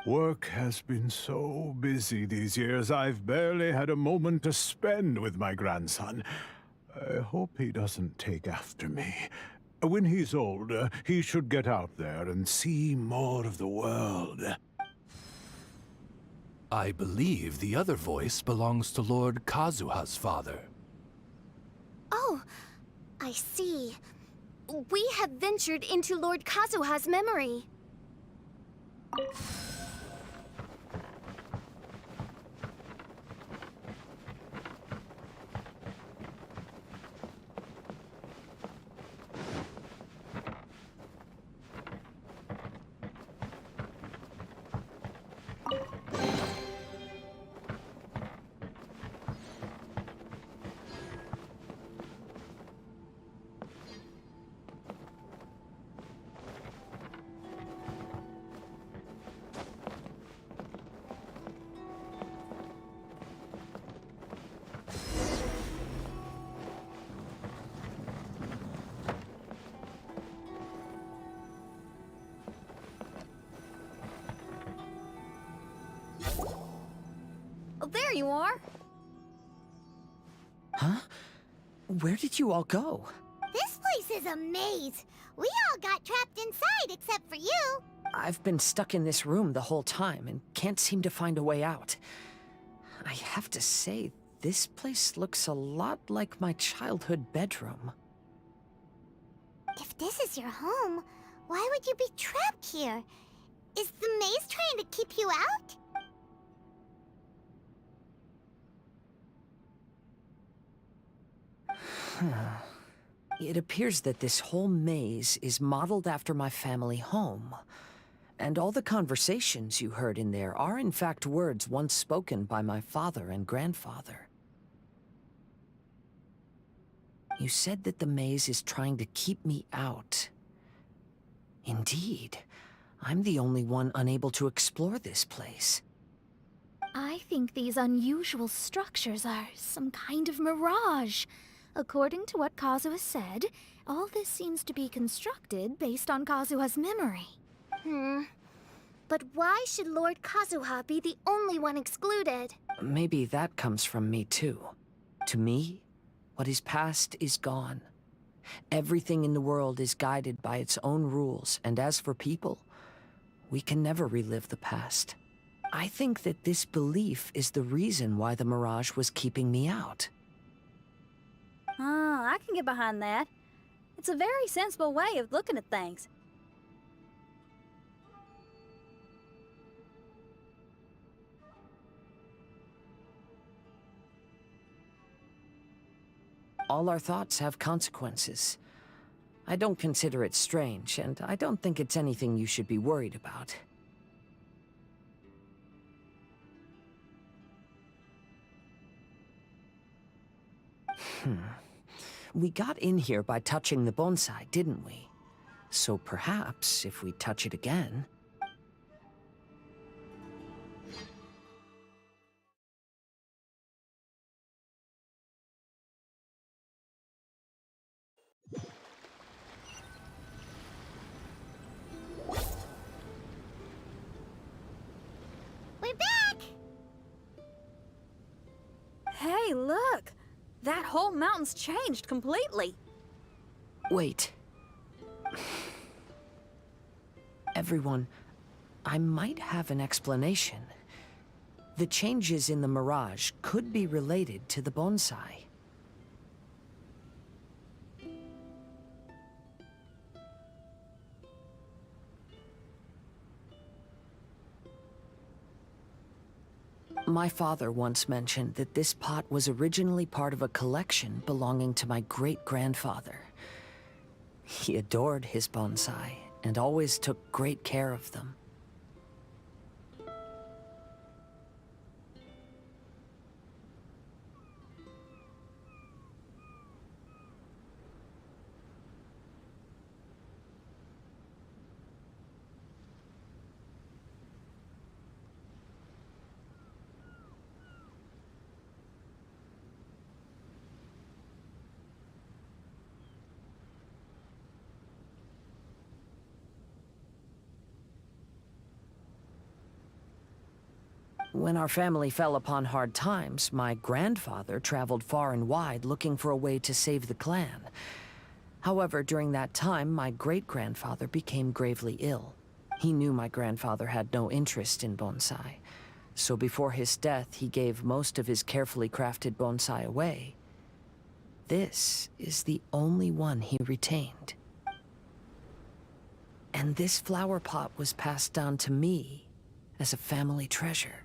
Work has been so busy these years, I've barely had a moment to spend with my grandson. I hope he doesn't take after me. When he's older, he should get out there and see more of the world. I believe the other voice belongs to Lord Kazuha's father. Oh, I see. We have ventured into Lord Kazuha's memory. Oh, there you are. Huh? Where did you all go? This place is a maze. We all got trapped inside except for you. I've been stuck in this room the whole time and can't seem to find a way out. I have to say, this place looks a lot like my childhood bedroom. If this is your home, why would you be trapped here? Is the maze trying to keep you out? It appears that this whole maze is modeled after my family home. And all the conversations you heard in there are in fact words once spoken by my father and grandfather. You said that the maze is trying to keep me out. Indeed, I'm the only one unable to explore this place. I think these unusual structures are some kind of mirage. According to what Kazuha said, all this seems to be constructed based on Kazuha's memory. But why should Lord Kazuha be the only one excluded? Maybe that comes from me too. To me, what is past is gone. Everything in the world is guided by its own rules, and as for people, we can never relive the past. I think that this belief is the reason why the mirage was keeping me out. I can get behind that. It's a very sensible way of looking at things. All our thoughts have consequences. I don't consider it strange, and I don't think it's anything you should be worried about. We got in here by touching the bonsai, didn't we? So perhaps if we touch it again... We're back! Hey, look! That whole mountain's changed completely. Wait. Everyone, I might have an explanation. The changes in the mirage could be related to the bonsai. My father once mentioned that this pot was originally part of a collection belonging to my great-grandfather. He adored his bonsai and always took great care of them. When our family fell upon hard times, my grandfather traveled far and wide looking for a way to save the clan. However, during that time, my great-grandfather became gravely ill. He knew my grandfather had no interest in bonsai, so before his death, he gave most of his carefully crafted bonsai away. This is the only one he retained. And this flower pot was passed down to me as a family treasure.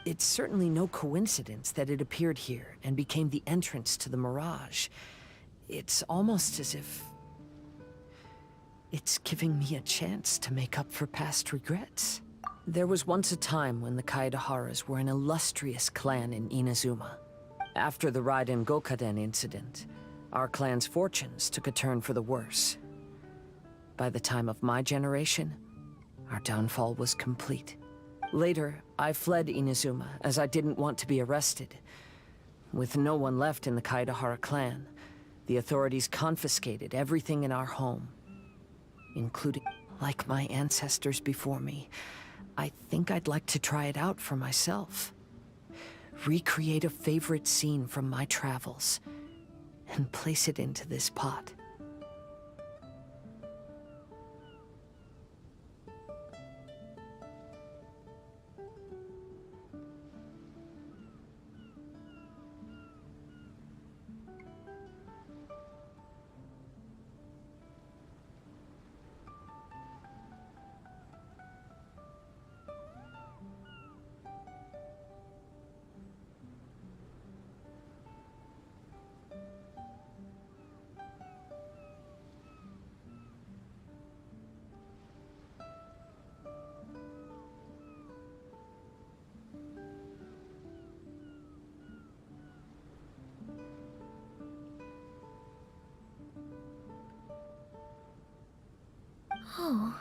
It's certainly no coincidence that it appeared here and became the entrance to the mirage. It's almost as if... it's giving me a chance to make up for past regrets. There was once a time when the Kaidaharas were an illustrious clan in Inazuma. After the Raiden Gokaden incident, our clan's fortunes took a turn for the worse. By the time of my generation, our downfall was complete. Later, I fled Inazuma, as I didn't want to be arrested. With no one left in the Kaedahara clan, the authorities confiscated everything in our home, including, like my ancestors before me, I think I'd like to try it out for myself. Recreate a favorite scene from my travels, and place it into this pot. Oh.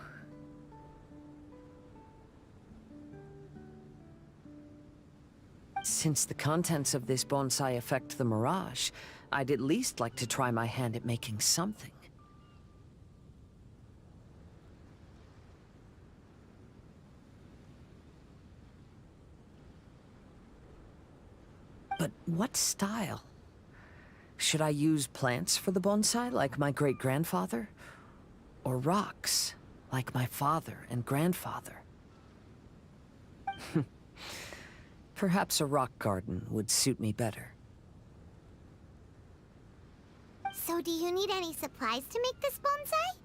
Since the contents of this bonsai affect the mirage, I'd at least like to try my hand at making something. But what style? Should I use plants for the bonsai, like my great-grandfather? Or rocks, like my father and grandfather? Perhaps a rock garden would suit me better. So do you need any supplies to make this bonsai?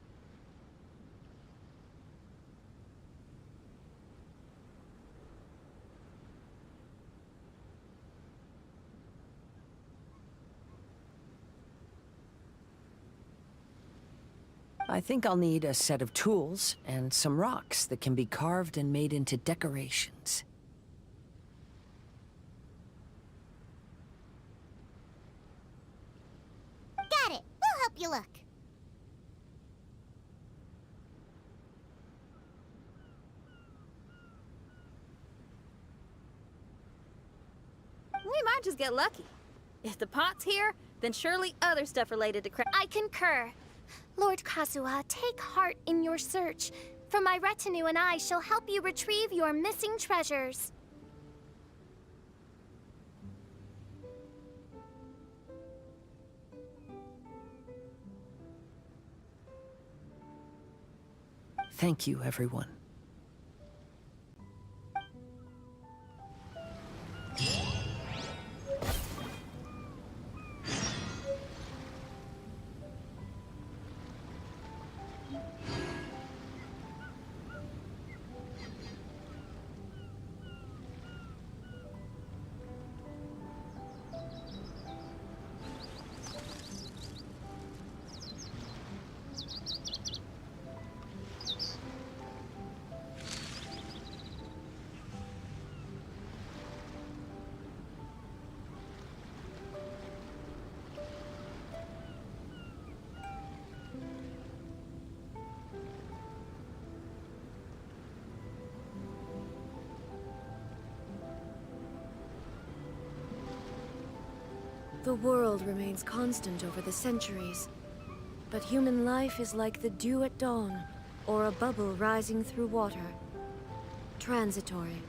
I think I'll need a set of tools and some rocks that can be carved and made into decorations. Got it. We'll help you look. We might just get lucky. If the pot's here, then surely other stuff related to I concur. Lord Kazuha, take heart in your search, for my retinue and I shall help you retrieve your missing treasures. Thank you, everyone. The world remains constant over the centuries, but human life is like the dew at dawn, or a bubble rising through water. Transitory.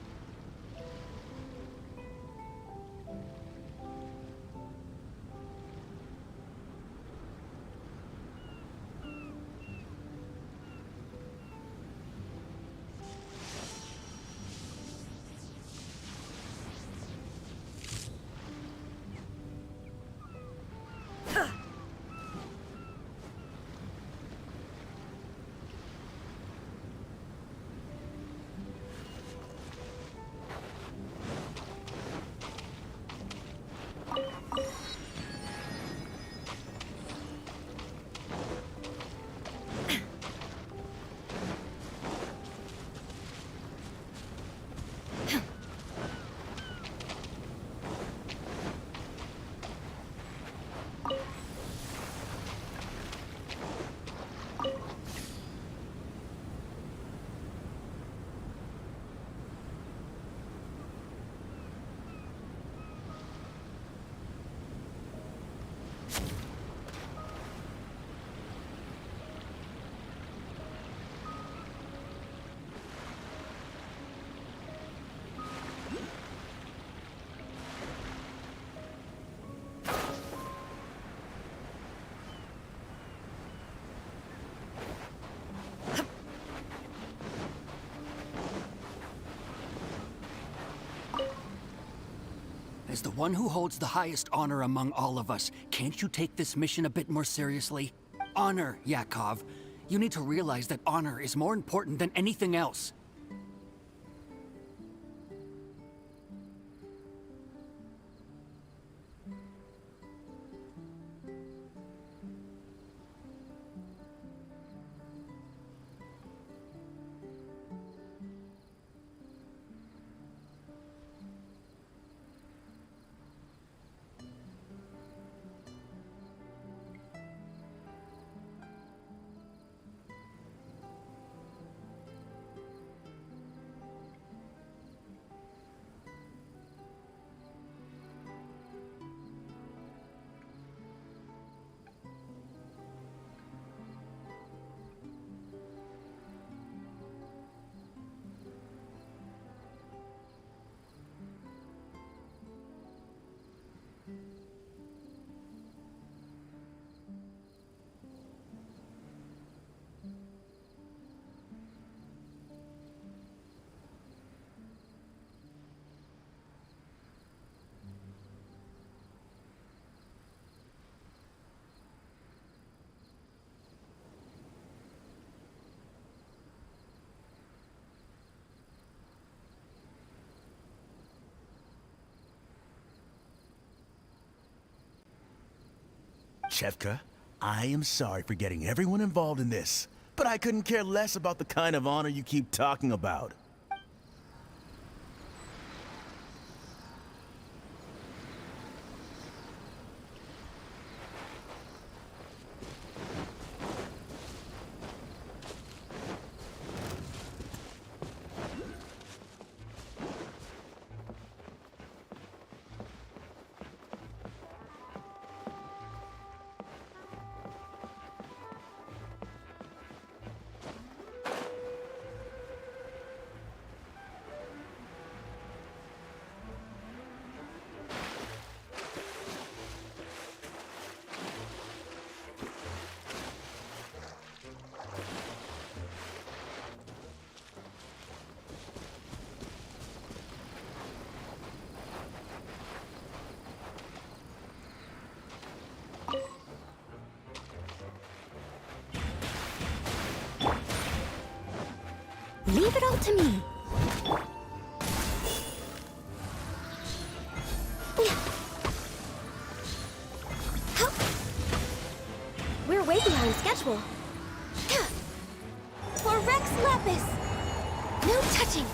As the one who holds the highest honor among all of us, can't you take this mission a bit more seriously? Honor, Yakov. You need to realize that honor is more important than anything else. Chefka, I am sorry for getting everyone involved in this, but I couldn't care less about the kind of honor you keep talking about. Leave it all to me. We're way behind schedule. For Rex Lapis! No touching!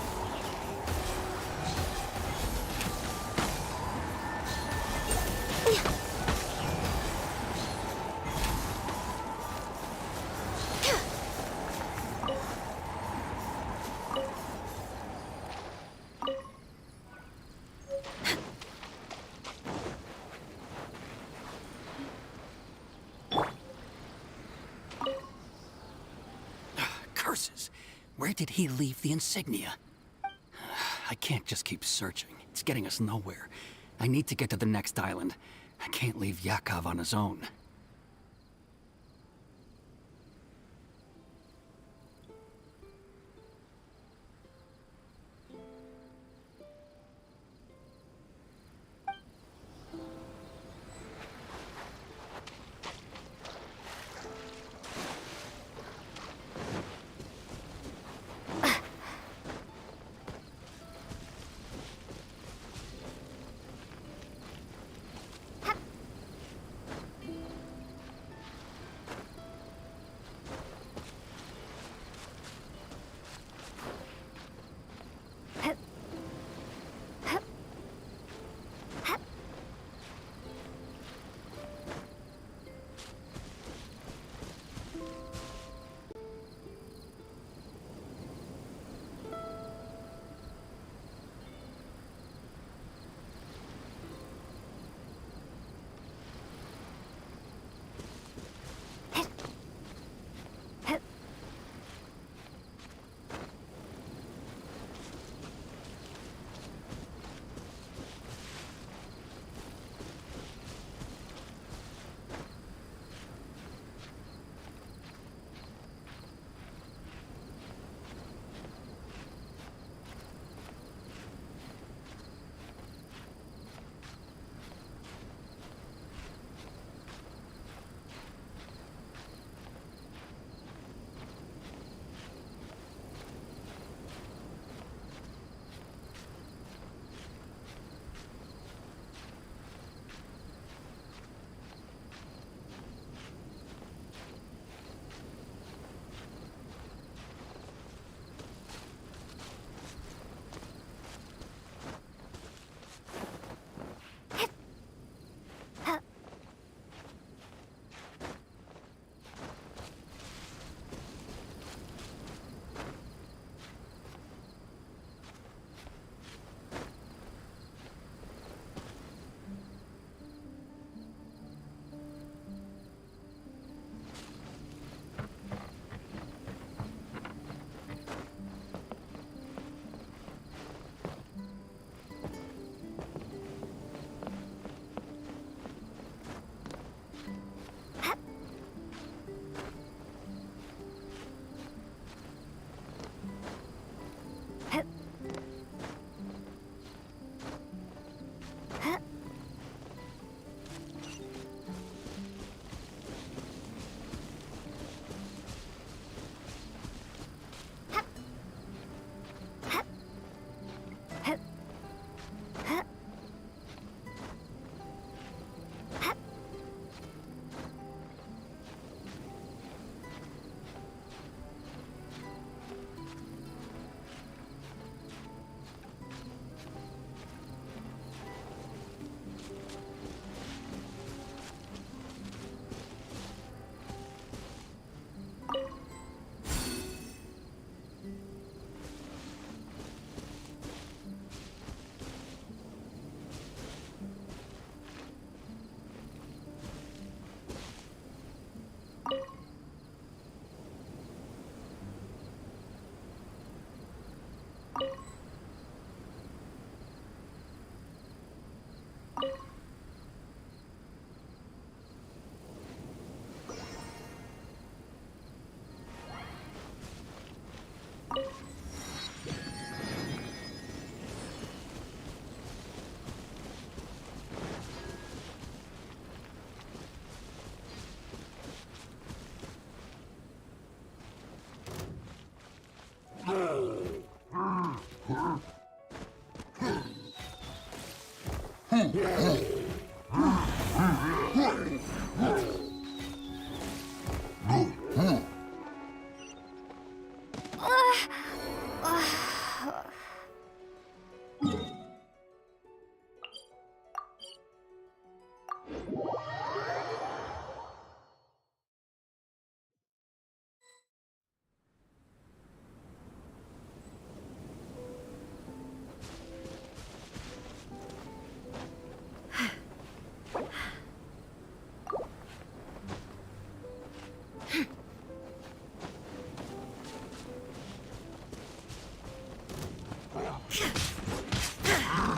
Curses! Where did he leave the insignia? I can't just keep searching. It's getting us nowhere. I need to get to the next island. I can't leave Yakov on his own.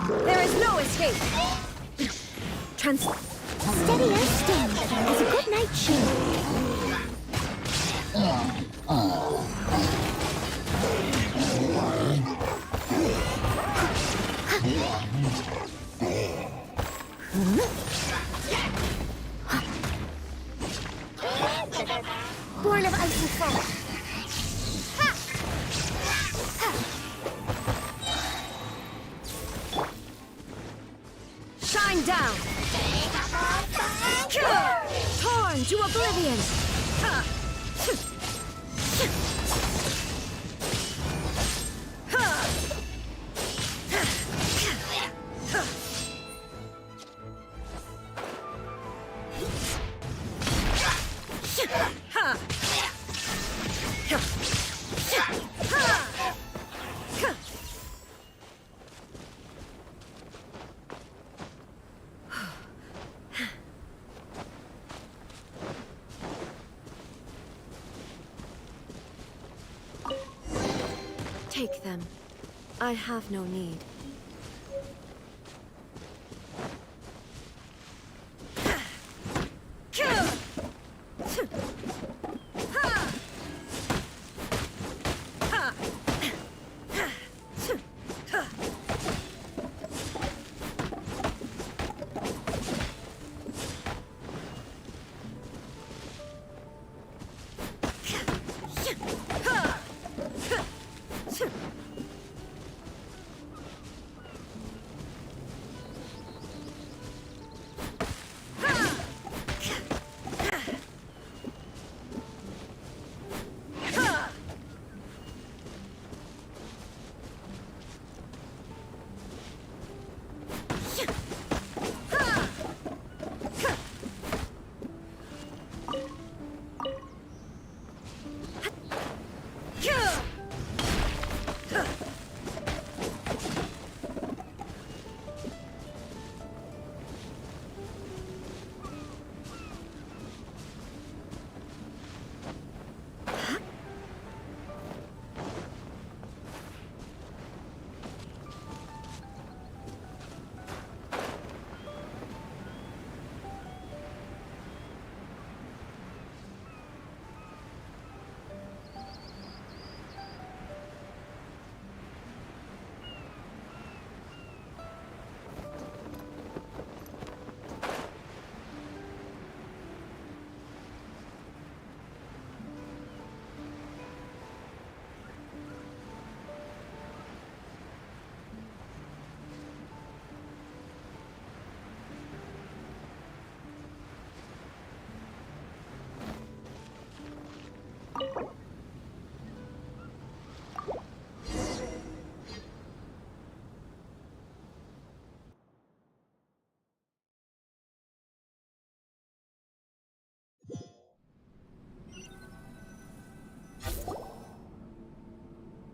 There is no escape! Steady as stone. It's a good night shield. Born of ice and fire. Shine down! Torn to oblivion! Take them. I have no need.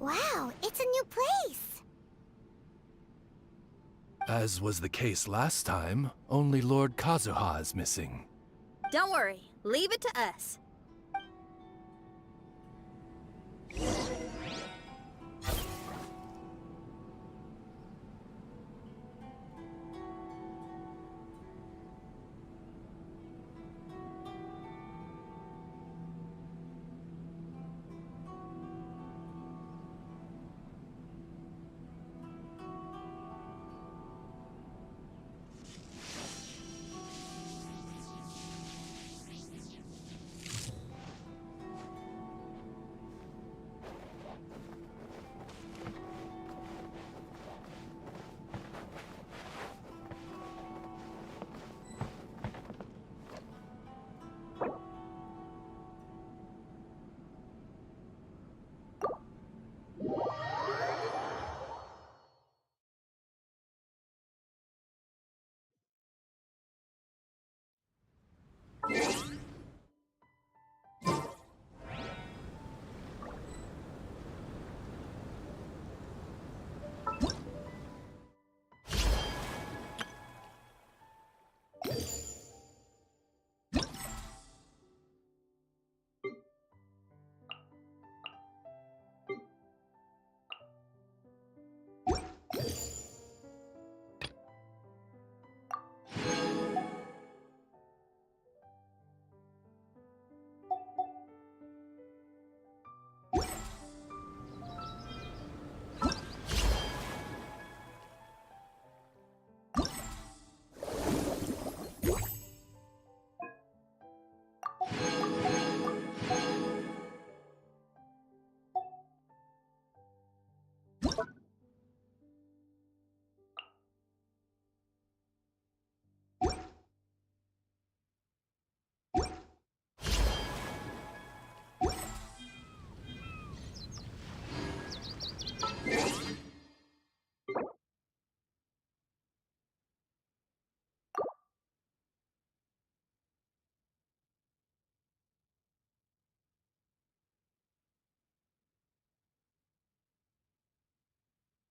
Wow, it's a new place. As was the case last time, only Lord Kazuha is missing. Don't worry, leave it to us.